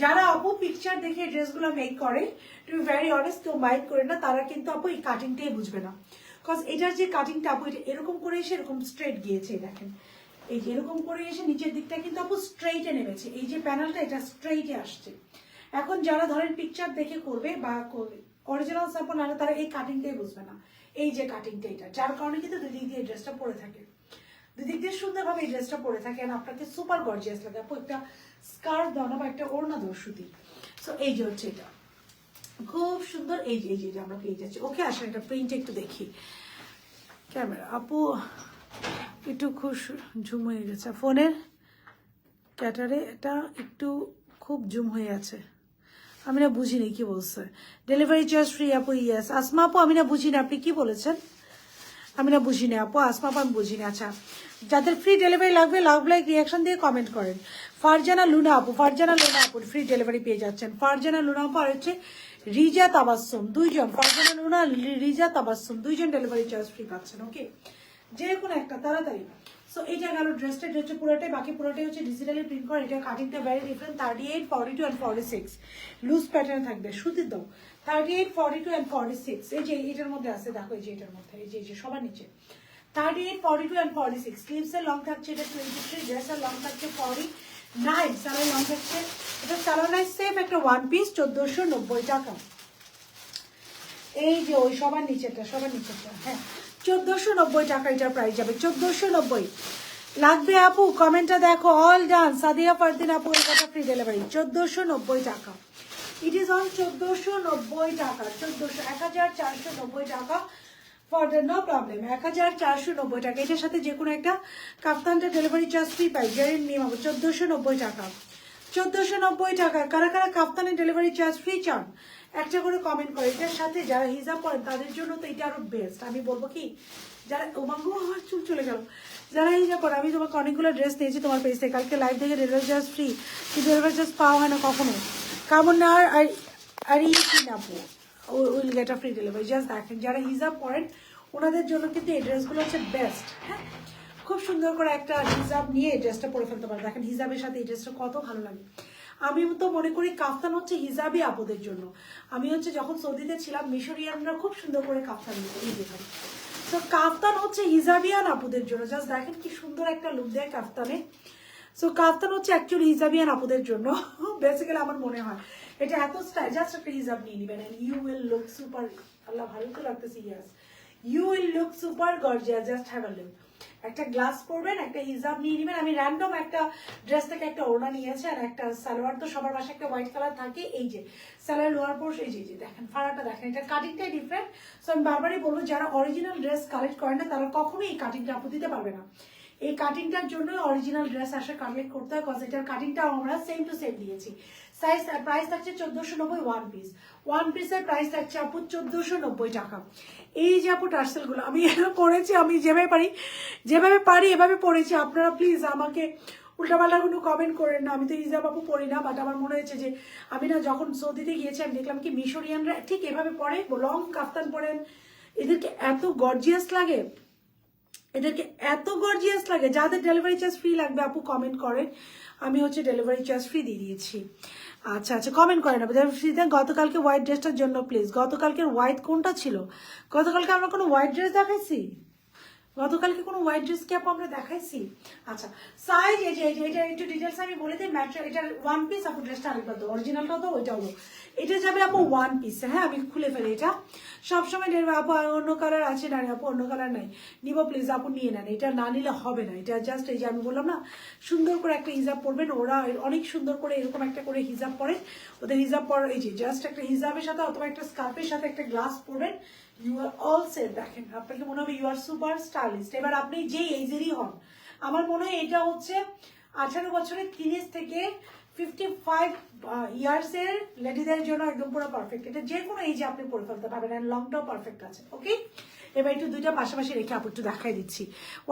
যারা আপু পিকচার দেখে ড্রেসগুলো মেক করে, টু বি ভেরি অনেস্ট, কেউ মাইন্ড করে না, তারা কিন্তু আপু এই কাটিংটাই বুঝবে না। বিকজ এটার যে কাটিংটা আপু, এটা এরকম করে এসে এরকম স্ট্রেট গিয়েছে, দেখেন এই যে এরকম করে এসে নিচের দিকটা কিন্তু আপু স্ট্রেইটে নেমেছে। এই যে প্যানেলটা এটা স্ট্রেইটে আসছে। এখন যারা ধরেন পিকচার দেখে করবে বা অরিজিনাল স্যাম্পল আনে, তারা এই কাটিংটাই বুঝবে না। এই যে কাটিংটা এটা, যার কারণে কিন্তু দুই দিক দিয়ে এই ড্রেসটা পরে থাকে, দুই দিক দিয়ে সুন্দরভাবে এই ড্রেসটা পরে থাকে, আর আপনাকে সুপার গর্জিয়াস লাগে। আপু একটা স্কার্ফ দাও না বা একটা ওড়না দাও সুতি। সো এই যে হচ্ছে এটা খুব সুন্দর। এই যে আমরা পেয়ে যাচ্ছি। ওকে আসেন এটা প্রিন্ট একটু দেখি ক্যামেরা। আপু একটু খুব ঝুম হয়ে গেছে ফোনের ক্যাটারে, এটা একটু খুব জুম হয়ে আছে। আমি না বুঝিনি কি বলছে। ডেলিভারি চার্জ ফ্রি আপু, ইয়েস। আসমা আপু আমি না বুঝিনি আপনি কি বলেছেন, আমি না বুঝিনি আপু। আসমা আপু আমি বুঝিনি। আচ্ছা, যাদের ফ্রি ডেলিভারি লাগবে লাভ লাইক রিয়াকশন দিয়ে কমেন্ট করেন। ফারজানা লুনা আপু, ফারজানা লুনা আপু ফ্রি ডেলিভারি পেয়ে যাচ্ছেন। ফারজানা লুনা আপু আর হচ্ছে রিজা তাবাসসুম, দুইজন। ফারজানা লুনা, রিজা তাবাসসুম দুইজন ডেলিভারি চার্জ ফ্রি পাচ্ছেন। ওকে, যে কোনো একটা তাড়াতাড়ি। সো এটা গেল ড্রেসটা, হচ্ছে পুরোটাই, বাকি পুরোটাই হচ্ছে ডিজিটালি প্রিন্ট করা। এটা কাটিংটা very different, 38, 42 and 46 loose pattern থাকবে। সুতির দাও 38, 42 অ্যান্ড 46। এই যে এটার মধ্যে আছে, দেখো এই যে এটার মধ্যে, এই যে সবার নিচে 38, 42 অ্যান্ড 46। স্লিভসের লং থাকছে এটা 23, ড্রেসের লং থাকছে 49, সালোয়ার লং থাকছে। এটা সালোয়ার সেফ একটা ওয়ান পিস 1490 টাকা। এই যে ওই সবার নিচেটা, হ্যাঁ 1490 টাকা এটার প্রাইস যাবে, 1490 লাগবে আপু। কমেন্টটা দেখো, অল ডান। সাদিয়া ফারদিন আপু এর কথা ফ্রি ডেলিভারি 1490 টাকা। ইট ইজ অন 1490 টাকা, 1490 টাকা ফর দ্য নো প্রবলেম, 1490 টাকা। এটার সাথে যে কোনো একটা কাফতানটা ডেলিভারি চার্জ ফ্রি পাই, গ্যারেন্টি নিয়ে পাবো 1490 টাকা। 1490 টাকা। কারা কারা কাফতানের ডেলিভারি চার্জ ফ্রি চান একটা করে কমেন্ট করে। এটার সাথে যারা হিজাব পরেন তাদের জন্য তো এটা আরো বেস্ট। আমি বলবো কি, যারা ওমাঙ্গু আমার চুল চলে গেল, যারা হিজাব পরে, আমি তোমাকে অনেকগুলো ড্রেস নিয়েছি তোমার পেজ থেকে, কালকে লাইভ থেকে ডেলিভারি চার্জ ফ্রি, কিন্তু ডেলিভারি চার্জ পাওয়া হয় না কখনো। কামন না আর ই কি নাপো will get a free delivery. Just দেখেন যারা হিজাব পরেন ওনাদের জন্য কিন্তু এই ড্রেসগুলো হচ্ছে বেস্ট। হ্যাঁ, খুব সুন্দর করে একটা হিজাব নিয়ে এই ড্রেসটা পরে ফেলতে পারে। দেখেন হিজাবের সাথে এই ড্রেসটা কত ভালো লাগে। আমি তো মনে করি কাফতান হচ্ছে হিজাবি আপুদের জন্য। আমি হচ্ছে যখন সৌদিতে ছিলাম, মিশরিয়ানরা খুব সুন্দর করে কাফতান নিত এই যেখানে। তো কাফতান হচ্ছে হিজাবিয়ান আপুদের জন্য। জাস্ট দেখেন কি সুন্দর একটা লুক দেয় কাফতানে। সো কাফতান হচ্ছে অ্যাকচুয়ালি হিজাবিয়ান আপুদের জন্য বেসিক্যালি আমার মনে হয়। এটা এত স্টাইল, জাস্ট একটা হিজাব নিয়ে নিবেন, ইউ উইল লুক সুপার। আল্লাহ ভালো তো লাগতেছে, yes you will look super gorgeous. Just have a look. একটা গ্লাস পরবেন, একটা হিজাব নিয়ে নেবেন। আমি র্যান্ডম একটা ড্রেস থেকে একটা ওড়না নিয়েছি, আর একটা সালোয়ার তো সবার বাসায় একটা হোয়াইট কালার থাকে। এই যে সালোয়ার লোয়ার পোর্শ, এই যে দেখেন ফাড়াটা দেখেন, এটা কাটিংটাই ডিফারেন্ট। সো আমি বারবারই বলবো, যারা অরিজিনাল ড্রেস কালেক্ট করে না তারা কখনোই এই কাটিংটা আপু দিতে পারবে না। এই কাটিংটার জন্য অরিজিনাল ড্রেস আসে কালেক্ট করতে হয়, কজ এটার কাটিংটাও আমরা সেম টু সেম দিয়েছি। সাইজ প্রাইস থাকছে 1490 ওয়ান পিস। ওয়ান পিসের প্রাইস থাকছে আপু 1490 টাকা। এই যে আপু টার্সেলগুলো আমি পরেছি, আমি যেভাবে পারি এভাবে পরেছি। আপনারা প্লিজ আমাকে উল্টাপাল্টা কোনো কমেন্ট করেন না। আমি তো হিজাব আপু পড়ি না, বাট আমার মনে হয়েছে যে আমি না যখন সৌদিতে গিয়েছি আমি দেখলাম কি মিশরিয়ানরা ঠিক এভাবে পরে, লং কাফতান পরেন, এদেরকে এত গর্জিয়াস লাগে, যাদের ডেলিভারি চার্জ ফ্রি লাগবে আপু কমেন্ট করেন। আমি হচ্ছে ডেলিভারি চার্জ ফ্রি দিয়ে দিয়েছি। আচ্ছা কমেন্ট করেন না ফ্রি দেন। গতকালকে হোয়াইট ড্রেসটার জন্য প্লিজ, গতকালকের হোয়াইট কোনটা ছিল? গতকালকে আমরা কোনো হোয়াইট ড্রেস দেখাইছি? গতকালকে কোনো হোয়াইট ড্রেস কি আপু আমরা দেখাইছি? আচ্ছা সাইজ এই যে এটা একটু ডিটেলস আমি বলে দিই। ম্যাটেরিয়াল এটার ওয়ান পিস আপু, ড্রেসটা আরেকবার তো অরিজিনালটাও তো ওইটাও তো, এটা যাবে আপু ওয়ান পিস। হ্যাঁ আমি খুলে ফেলি এটা সবসময় দেখবে আপু অন্য কালার আছে না আপু, অন্য কালার নাই, নিব প্লিজ আপু নিয়ে নেন, এটা না নিলে হবে না। এটা জাস্ট এই যে আমি বললাম না, সুন্দর করে একটা হিজাব পরবেন, ওরা অনেক সুন্দর করে এরকম একটা করে হিজাব পরে, ওদের হিজাব পর এই যে জাস্ট একটা হিজাবের সাথে অথবা একটা স্কার্ফের সাথে একটা গ্লাস পরবেন, ইউ আর অল সেট। দেখেন আপনাকে মনে হবে ইউ আর সুপার স্টাইলিস্ট। এবার আপনি যেই এজেরই হন, আমার মনে হয় এটা হচ্ছে 18 বছরের 30 থেকে 55 ইয়ার্সের লেডিদের জন্য একদম পুরো পারফেক্ট। এটা যে কোনো এজে আপনি পরে ফেলতে পারবেন, অ্যান্ড লংটাও পারফেক্ট আছে। ওকে, এবার একটু দুইটা পাশাপাশি রেখে আপু একটু দেখাই দিচ্ছি।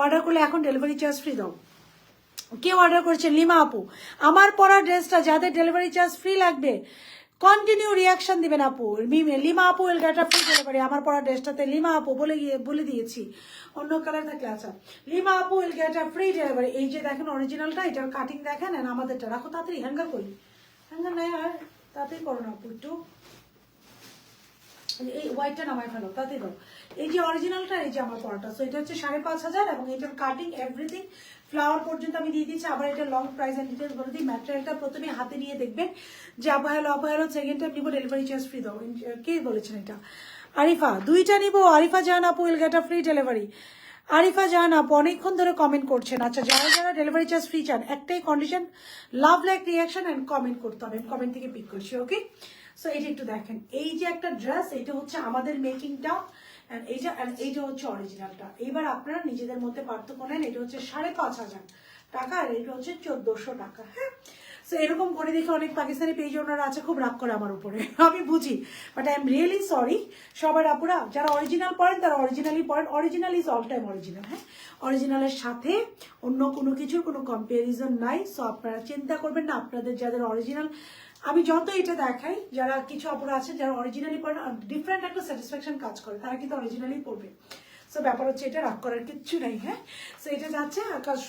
অর্ডার করলে এখন ডেলিভারি চার্জ ফ্রি দাও। কে অর্ডার করেছে? লিমা আপু। আমার পরা ড্রেসটা যাদের ডেলিভারি চার্জ ফ্রি লাগবে কন্টিনিউ রিয়াকশন দিবেন আপু। লিমা আপু will get a free delivery. আমার পরা ড্রেসটাতে লিমা আপু বলে দিয়েছি, অন্য কালার থাকলে। আচ্ছা লিমা আপু will get a free delivery. এই যে দেখেন অরিজিনালটা, এটার কাটিং দেখেন, আর আমাদেরটা রাখো তাড়াতাড়ি। হ্যাঙ্গার করি, হ্যাঙ্গার নাই আর তাড়াতাড়ি করো না আপু একটু। এই হোয়াইটটা নামাই ফেলো তাতে দাও। এই যে অরিজিনালটা, এই যে আমার পরাটা, সো এটা হচ্ছে 5500 এবং এটার কাটিং এভরিথিং ফ্লাওয়ার পর্যন্ত আমি দিয়ে দিচ্ছি। আবার এটা লং প্রাইস এন্ড ডিটেলস বলে দিই। ম্যাটেরিয়ালটা প্রথমে হাতে নিয়ে দেখবেন যে আপাহালো সেকেন্ড টাইম নিব, ডেলিভারি চার্জ ফ্রি দাও। কে বলেছেন এটা? আরিফা দুইটা নিব, আরিফা জাহান আপু will get a free delivery. Arifa Jahan আপু অনেকক্ষণ ধরে কমেন্ট করছেন। আচ্ছা যারা যারা ডেলিভারি চার্জ ফ্রি চান, একটাই condition, love like reaction and comment করতে হবে। কমেন্ট থেকে পিক করছি, ওকে? সো এটা একটু দেখেন, এই যে একটা ড্রেস, এটা হচ্ছে আমাদের মেকিংটা, এইটা হচ্ছে অরিজিনালটা। এবার আপনারা নিজেদের মধ্যে পার্থক্য নেন। এটা হচ্ছে 5,500 টাকা আর এটা হচ্ছে 1400 টাকা। হ্যাঁ, সো এরকম করে দেখে অনেক পাকিস্তানি পেজ ওনারা আছে, খুব রাগ করে আমার উপরে, আমি বুঝি, but I am really sorry. সবার আপুরা যারা অরিজিনাল পড়েন তারা অরিজিনালি পড়েন, original is all time original. হ্যাঁ, অরিজিনালের সাথে অন্য কোনো কিছুর কোনো কম্পারিজন নাই। সো আপনারা চিন্তা করবেন না, আপনাদের যাদের অরিজিনাল, আমি যত এটা দেখাই, যারা কিছু অপরা আছে যারা অরিজিনালি পড়েন, ডিফারেন্ট একটা স্যাটিসফ্যাকশন কাজ করে, তারা কিন্তু অরিজিনালি পড়বে। সো ব্যাপার হচ্ছে এটা রাগ করার কিচ্ছু নেই। হ্যাঁ, সো এটা যাচ্ছে,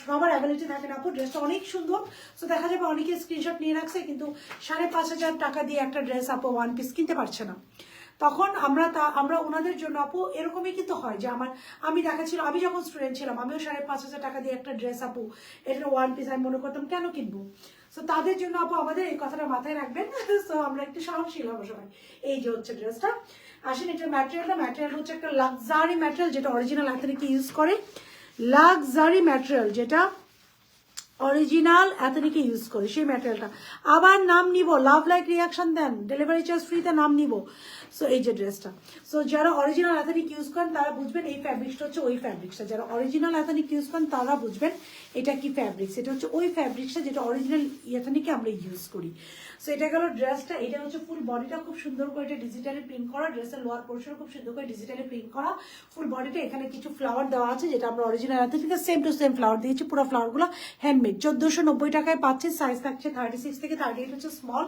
সবার অ্যাবিলিটি থাকে না আপু। ড্রেসটা অনেক সুন্দর। সো দেখা যাবে অনেকে স্ক্রিনশট নিয়ে রাখছে কিন্তু 5,500 টাকা দিয়ে একটা ড্রেস আপু ওয়ান পিস কিনতে পারছে না। তখন আমরা ওনাদের জন্য আপু এরকমই কিন্তু হয় যে আমি দেখাচ্ছিল, আমি যখন স্টুডেন্ট ছিলাম আমিও 5,500 টাকা দিয়ে একটা ড্রেস আপু, এটা ওয়ান পিস আমি মনে করতাম কেন কিনবো। সো তাদের জন্য আপু আমাদের এই কথাটা মাথায় রাখবেন। সো আমরা একটু সাহসী হবো সবাই। এই যে হচ্ছে ড্রেসটা, আসেন এটার ম্যাটেরিয়াল হচ্ছে একটা লাক্সারি ম্যাটেরিয়াল, যেটা অরিজিনাল এথনিক ইউজ করে। লাক্সারি ম্যাটেরিয়াল যেটা অরিজিনাল এথনিক ইউজ করে, সেই ম্যাটেরিয়ালটা। আবার নাম নিব, লাভ লাইক রিয়াকশন দেন, ডেলিভারি চার্জ ফ্রিতে নাম নিব। সো এই যে ড্রেসটা, সো যারা অরিজিনাল এথনিক ইউজ করেন তারা বুঝবেন এই ফ্যাব্রিক্সটা হচ্ছে ওই ফ্যাব্রিক্সটা। যারা অরিজিনাল এথনিক ইউজ করেন তারা বুঝবেন এটা কি ফ্যাব্রিক্স। এটা হচ্ছে ওই ফ্যাব্রিক্সটা যেটা অরিজিনাল এথনিকে আমরা ইউজ করি। সো এটা গেল ড্রেসটা। এটা হচ্ছে ফুল বডিটা খুব সুন্দর করে এটা ডিজিটালি প্রিন্ট করা, ড্রেসের লোয়ার পোর্শন খুব সুন্দর করে ডিজিটালি প্রিন্ট করা, ফুল বডিটা এখানে কিছু ফ্লাওয়ার দেওয়া আছে যেটা আমরা অরিজিনাল এথনিকে সেম টু সেম ফ্লাওয়ার দিয়েছি। পুরো ফ্লাওয়ারগুলো হ্যান্ডমেড। 1490 টাকায় পাচ্ছে। সাইজ থাকছে 36 থেকে 38 হচ্ছে স্মল,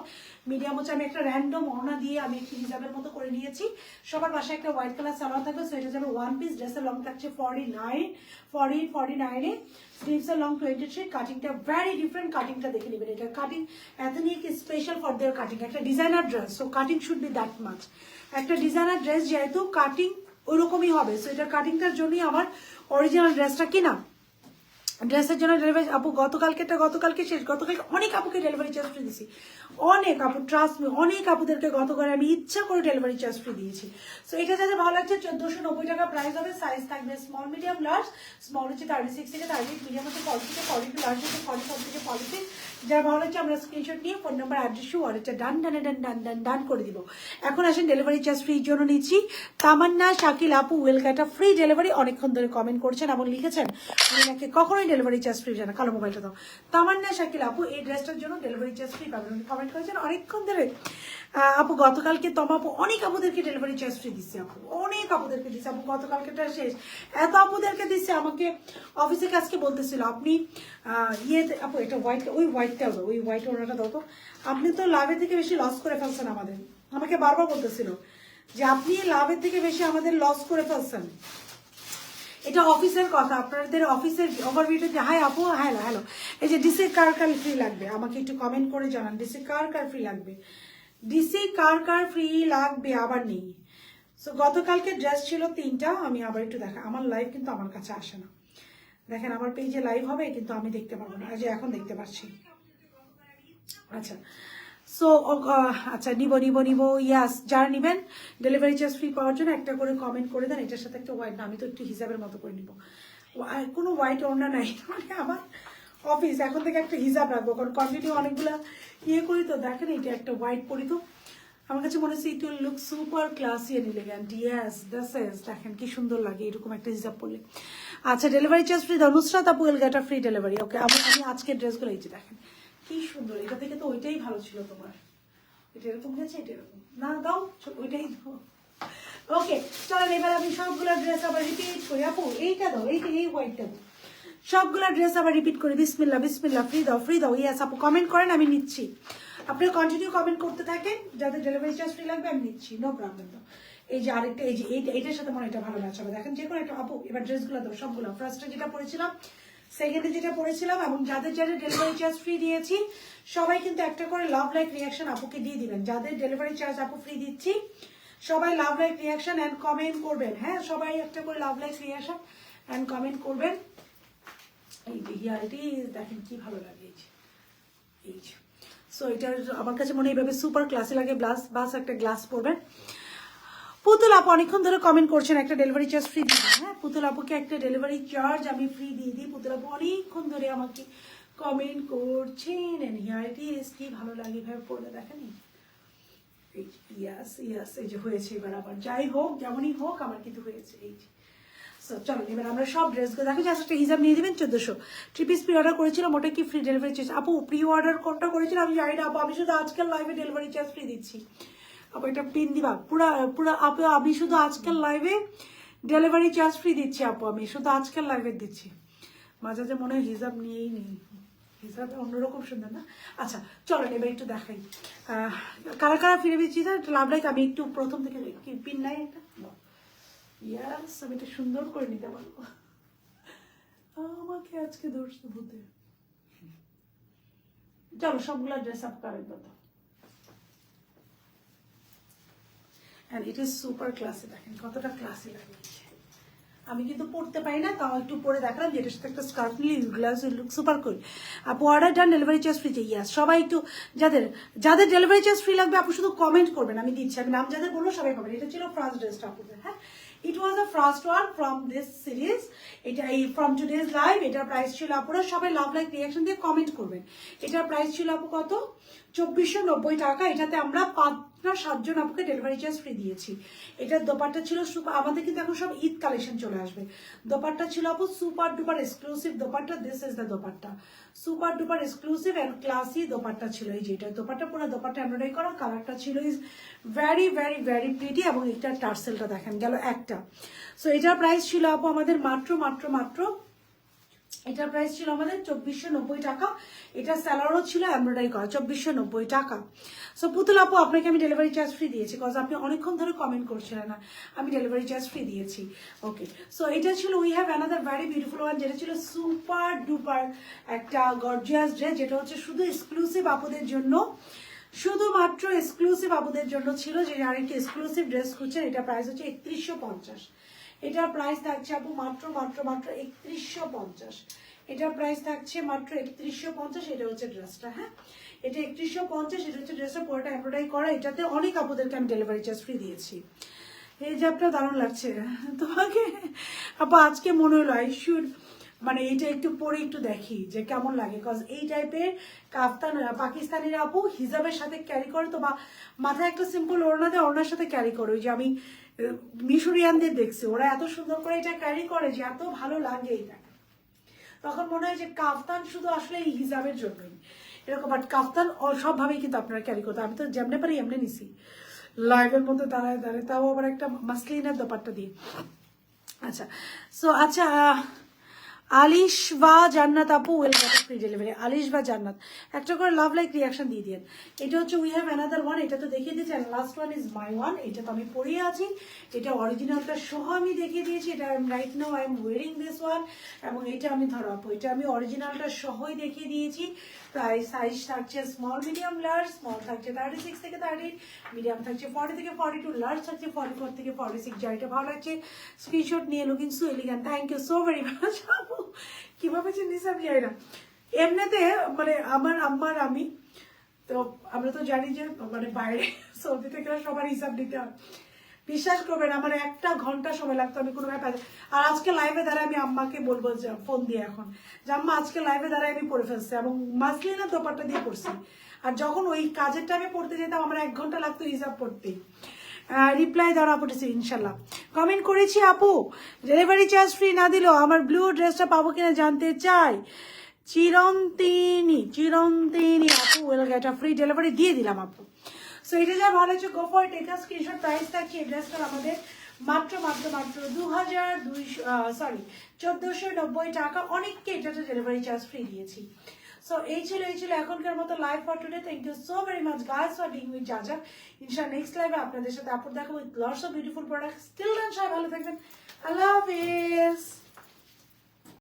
মিডিয়াম হচ্ছে। আমি একটা র্যান্ডম ওড়না দিয়ে আমি একটি হিজাবের মতো করে নিয়েছি। সবার বাসায় একটা হোয়াইট কালার সালোয়ার থাকবে। সো এটা যাবে ওয়ান পিস। ড্রেসের লং থাকছে 49 স্লিভসের লং 23। কাটিংটা ভেরি ডিফারেন্ট, কাটিংটা দেখে নেবেন। এটা cutting ethnic special for their cutting, একটা designer dress. So cutting should be that much. একটা ডিজাইনার ড্রেস যেহেতু কাটিং ওইরকমই হবে। সো এটার কাটিংটার জন্যই আমার অরিজিনাল ড্রেসটা কিনা। ড্রেসের জন্য ডেলিভারি আপু গতকালকে শেষ। গতকালকে অনেক আপুকে ডেলিভারি চার্জ ফ্রি দিয়েছি, অনেক আপু, ট্রাস্ট মি, অনেক আপুদেরকে গতকাল আমি ইচ্ছা করে ডেলিভারি চার্জ ফ্রি দিয়েছি। সো এটা যাতে ভালো লাগছে, 1490 টাকা প্রাইস হবে। সাইজ থাকবে স্মল, মিডিয়াম, লার্জ। স্মল হচ্ছে 36 থেকে 38, মিডিয়াম হচ্ছে 40 থেকে 42, লার্জ হচ্ছে 44 থেকে 46। যারা ভালো লাগছে আমরা স্ক্রিনশট নিয়ে ফোন নাম্বার, অ্যাড্রেস, অর্ডারটা ডান করে দিব। এখন আসেন ডেলিভারি চার্জ ফ্রির জন্য নিচ্ছি। তামান্না শাকিল আপু will get a free delivery. অনেকক্ষণ ধরে কমেন্ট করছেন এবং লিখেছেন উনি নাকি কখনোই ডেলিভারি চার্জ ফ্রি জানা। কালো মোবাইলটা দাও। তামান্না শাকিল আপু এই ড্রেসটার জন্য ডেলিভারি চার্জ ফ্রি পাবেন, উনি কমেন্ট করেছেন অনেকক্ষণ ধরে। আপু গতকালকে আপু অনেক আপুদেরকে ডেলিভারি চার্জ ফ্রি দিচ্ছে আপু, অনেক আপুদেরকে দিচ্ছে আপু। গতকালকেটা শেষ, এত আপুদেরকে দিচ্ছে। আমাকে অফিসে আজকে বলতেছিল আপনি আপু এটা হোয়াইট, ওই হোয়াইটটা দাও, ওই হোয়াইট ওনাটা দাও তো। আপনি তো লাভের থেকে বেশি লস করে ফেলছেন আমাদের। আমাকে বারবার বলতেছিল যে আপনি লাভের থেকে বেশি আমাদের লস করে ফেলছেন। এটা অফিসের কথা, আপনাদের অফিসের ওভারভিউতে। হাই আপু, হ্যালো। এই যে ডিসি কার ফ্রি লাগবে আমাকে একটু কমেন্ট করে জানান। ডিসি কার ফ্রি লাগবে, ডিসি কার ফ্রি লাগবে, আবার নেই। সো গতকালকে ড্রেস ছিল 3টা। আমি আবার একটু দেখা, আমার লাইভ কিন্তু আমার কাছে আসে না। দেখেন আমার পেজে লাইভ হবে কিন্তু আমি দেখতে পাবো না, যে এখন দেখতে পাচ্ছি। আচ্ছা, সো আচ্ছা নিব ইয়াস। যারা নিবেন ডেলিভারি চার্জ ফ্রি পাওয়ার জন্য একটা করে কমেন্ট করে দেন। এটার সাথে একটা হোয়াইট, না আমি তো একটু হিসাবের মতো করে নিব। কোনো হোয়াইট ওড়না নাই, মানে আমার অফিস এখন থেকে একটা হিসাব রাখবো, কারণ কন্টিনিউ অনেকগুলা করি তো। দেখেন এটা একটা হোয়াইট পরি তো আমার কাছে মনে হচ্ছে it will look super classy and elegant. Yes this is, দেখেন কি সুন্দর লাগে এরকম একটা হিসাব পরলে। আচ্ছা ডেলিভারি চার্জ ফ্রি দাও। নুসরাত আপু will get a free delivery. Okay, আমি আজকের ড্রেসগুলো এই যে দেখেন কি সুন্দর। এটা থেকে তো ওইটাই ভালো ছিল তোমার। এটা এরকম গেছে, এটা এরকম না, দাও ওইটাই দাও। ওকে চলেন এবার আমি সবগুলো ড্রেস আবার রিপিট করি। আপু এইটা দাও, এই হোয়াইটটা দাও। সবগুলো ড্রেস আবার রিপিট করি। বিসমিল্লাহ ফ্রি দাও। ইয়েস আপু কমেন্ট করেন, আমি নিচ্ছি। আপনি কন্টিনিউ কমেন্ট করতে থাকেন, যাদের ডেলিভারি চার্জ ফ্রি লাগবে আমি নিচ্ছি, নো প্রবলেম। দাও এই যে আরেকটা, এই যে এইটার সাথে মনে এটা ভালো ম্যাচ হবে। দেখেন যে কোনো একটা আপু এবার ড্রেসগুলো দাও সবগুলো। ফার্স্টে যেটা পরেছিলাম, সেকেন্ডে যেটা পরেছিলাম, এবং যাদের ডেলিভারি চার্জ ফ্রি দিয়েছি সবাই কিন্তু একটা করে লাভ লাইক রিয়াকশন আপুকে দিয়ে দিবেন। যাদের ডেলিভারি চার্জ আপু ফ্রি দিচ্ছি সবাই লাভ লাইক রিয়াকশন অ্যান্ড কমেন্ট করবেন। হ্যাঁ, সবাই একটা করে love like reaction and comment করবেন। এই যে হিয়ারিটি দেখেন কি ভালো লাগে। এই যে সো এটা আমার কাছে মনে এইভাবে সুপার ক্লাসে লাগে। বাস একটা গ্লাস পরবেন। পুতুল আপু অনেকক্ষণ ধরে কমেন্ট করছেন একটা ডেলিভারি চার্জ ফ্রি দিয়ে দিই। হ্যাঁ, পুতুল আপুকে একটা ডেলিভারি চার্জ আমি ফ্রি দিয়ে দিই। পুতুল আপু অনেকক্ষণ ধরে আমাকে কমেন্ট করছেন। And here it is. কি ভালো লাগে ভাবে পড়লে দেখেনি। ইয়াস ইয়াস, এই যে হয়েছে এবার আবার। যাই হোক, যেমনই হোক, আমার কিন্তু হয়েছে। এই যে চলো এবার আমরা সব ড্রেসগুলো দেখো, জাস্ট একটা হিসাব নিয়ে দেবেন। 1400 3 পিস প্রি অর্ডার করেছিলাম, ওটা কি ফ্রি ডেলিভারি চার্জ? আপু প্রি অর্ডার কোনটা করেছিলাম আমি জানি না আপু, আমি শুধু আজকাল লাইভে ডেলিভারি চার্জ ফ্রি দিচ্ছি আপু। এটা পিন দিবা পুরা পুরা আপু, আমি শুধু আজকাল লাইভে ডেলিভারি চার্জ ফ্রি দিচ্ছি আপু, আমি শুধু আজকাল লাইভে দিচ্ছি। মাঝে মাঝে মনে হয় হিসাব নিয়েই নেই, হিসাবে অন্যরকম সুন্দর না। আচ্ছা চলো এবার একটু দেখাই কারা কারা ফিরে পেয়েছি। লাভ লাইক আমি একটু প্রথম থেকে কি পিন নাই একটা, ইয়াস আমি এটা সুন্দর করে নিতে পারবো। আমাকে আজকে ধরছে ভূতে। চলো সবগুলা ড্রেস আপ করার কথা। And it is super classy. দেখেন কতটা ক্লাসি লাগে। আমি কিন্তু পড়তে পারি না, তাও একটু পরে দেখলাম যে এটার সাথে একটা স্কার্ফ নিলে গ্লাস লুক সুপার করি। আপু order done, delivery charge free. Yes সবাই একটু, যাদের যাদের ডেলিভারি চার্জ ফ্রি লাগবে আপু শুধু কমেন্ট করবেন, আমি দিচ্ছি। আমি নাম যাদের বলবো সবাই পাবেন। এটা ছিল ফার্স্ট ড্রেসটা আপুদের। হ্যাঁ, it was the first one from this series. এটা এই from today's live। এটার প্রাইস ছিল আপুরা সবাই লাভ লাইক রিঅ্যাকশন দিয়ে কমেন্ট করবেন। এটার প্রাইস ছিল আপু কত? 2490 টাকা। এটাতে আমরা 5-7 জন আপুকে ডেলিভারি চার্জ ফ্রি দিয়েছি। এটার দোপাট্টা ছিল সুপার, আমাদের কিন্তু এখন সব ঈদ কালেকশন চলে আসবে। দোপাট্টা ছিল আপু super duper exclusive dupatta. This is the dupatta, super duper exclusive and classy dupatta ছিল। এই যেটা দোপাট্টা, পুরো দোপাট্টা এমব্রয়ডারি করা, কালারটা ছিল is very very very pretty. এবং এটার টার্সেলটা দেখেন গেল একটা। সো এটার প্রাইস ছিল আপু আমাদের মাত্র মাত্র মাত্র, এটার প্রাইস ছিল আমাদের 2490 টাকা। এটা স্যালারও ছিল এমব্রয়ডারি করা, 2490 টাকা। সো পুতুল আপু আপনাকে আমি ডেলিভারি চার্জ ফ্রি দিয়েছি, কজ আপনি অনেকক্ষণ ধরে কমেন্ট করছিলেন না, আমি ডেলিভারি চার্জ ফ্রি দিয়েছি। ওকে, সো এটা ছিল we have another very beautiful one, যেটা ছিল সুপার ডুপার একটা গর্জিয়াস ড্রেস, যেটা হচ্ছে শুধু এক্সক্লুসিভ আপুদের জন্য, শুধুমাত্র এক্সক্লুসিভ আপুদের জন্য ছিল। যে আরেকটি এক্সক্লুসিভ ড্রেস খুঁজছেন, এটা প্রাইস হচ্ছে 3150। এটার প্রাইস থাকছে আপু মাত্র মাত্র মাত্র 3150। এটার প্রাইস থাকছে মাত্র 3150। এটা হচ্ছে ড্রেসটা। হ্যাঁ, এটা 3150। এটা হচ্ছে ড্রেসটা, পুরোটা এমব্রয়ডারি করা। এটাতে অনেক আপুদেরকে আমি ডেলিভারি চার্জ ফ্রি দিয়েছি। এই যে আপনার দারুণ লাগছে তোমাকে আপু। আজকে মনে হলো আই শুড মানে এইটা একটু পরে একটু দেখি যে কেমন লাগে, কজ এই টাইপের কাফতান পাকিস্তানিরা আপু হিজাবের সাথে ক্যারি করে, তো মাথায় একটা সিম্পল ওড়না দেয়, ওড়নার সাথে ক্যারি করে। ওই যে আমি মিশরিয়ানদের দেখছি ওরা এত সুন্দর করে এটা ক্যারি করে যে এত ভালো লাগে এটা। তখন মনে হয় যে কাফতান শুধু আসলে এই হিজাবের জন্যই এরকম, বাট কাফতান সবভাবেই কিন্তু আপনারা ক্যারি করতে। আমি তো যেমনে পারি এমনি নিছি লাইভের মধ্যে দাঁড়ায় দাঁড়ায়, তাও আবার একটা মাসলিনের দোপাট্টা দিয়ে। আচ্ছা সো আচ্ছা আলিশ বা জান্নাত আপু well gate free delivery. Alish বা জান্নাত একটা করে লাভ লাইক রিয়াকশন দিয়ে দিন। এটা হচ্ছে উই হ্যাভ অ্যানাদার ওয়ান। এটা তো দেখিয়ে দিয়েছি, আর last one is my one. এটা তো আমি পরিয়ে আছি, এটা অরিজিনালটা সহ আমি দেখিয়ে দিয়েছি। এটা right now I M wiring this one. এবং এটা আমি ধরো আপু, এটা আমি অরিজিনালটা সহই দেখিয়ে দিয়েছি। প্রায় সাইজ থাকছে স্মল মিডিয়াম লার্জ। স্মল থাকছে 36 থেকে 38, মিডিয়াম থাকছে 40 থেকে 42, লার্জ থাকছে 44 থেকে 46। যাইটা ভালো লাগছে স্ক্রিনশট নিয়ে looking so elegant. Thank you so very much আপু। কিভাবে যে নিসাম যাই না এমনিতে, মানে আমার আম্মার আমি তো আমরা তো জানি যে মানে বাইরে সৌদি থেকে সবার হিসাব দিতে হয়। বিশ্বাস করবেন আমার 1 ঘন্টা সময় লাগতো, আমি কোনো ব্যাপার। আর আজকে লাইভে দাঁড়ায় আমি আম্মাকে বলবো যে ফোন দিয়ে এখন যে আম্মা আজকে লাইভে দাঁড়ায় আমি পড়ে ফেলছি, এবং মাসলিনের দোপাট্টা দিয়ে পড়ছি। আর যখন ওই কাজের টাইমে পড়তে যেতাম আমার 1 ঘন্টা লাগতো হিসাব পড়তেই। রিপ্লাই দেওয়া পড়েছি ইনশাল্লাহ। কমেন্ট করেছি আপু ডেলিভারি চার্জ ফ্রি না দিলেও আমার ব্লু ড্রেসটা পাবো কিনা জানতে চাই। চিরন্তিনী চিরন্তিনী আপু এটা ফ্রি ডেলিভারি দিয়ে দিলাম আপু। সো এটা যা ভালো হচ্ছে গো ফর ইট। এটা স্ক্রিনশট। প্রাইস থাকছে এই ড্রেসটার আমাদের মাত্র মাত্র মাত্র 1490 টাকা। অনেককে এটাতে ডেলিভারি চার্জ ফ্রি দিয়েছি। সো এই ছিল এখনকার মতো live for today. Thank you so very much guys for being with জাজা। ইনশাআল্লাহ নেক্সট লাইভে আপনাদের সাথে আপু দেখা with lots of beautiful products. Till then সবাই ভালো থাকবেন। আল্লাহ হাফেজ।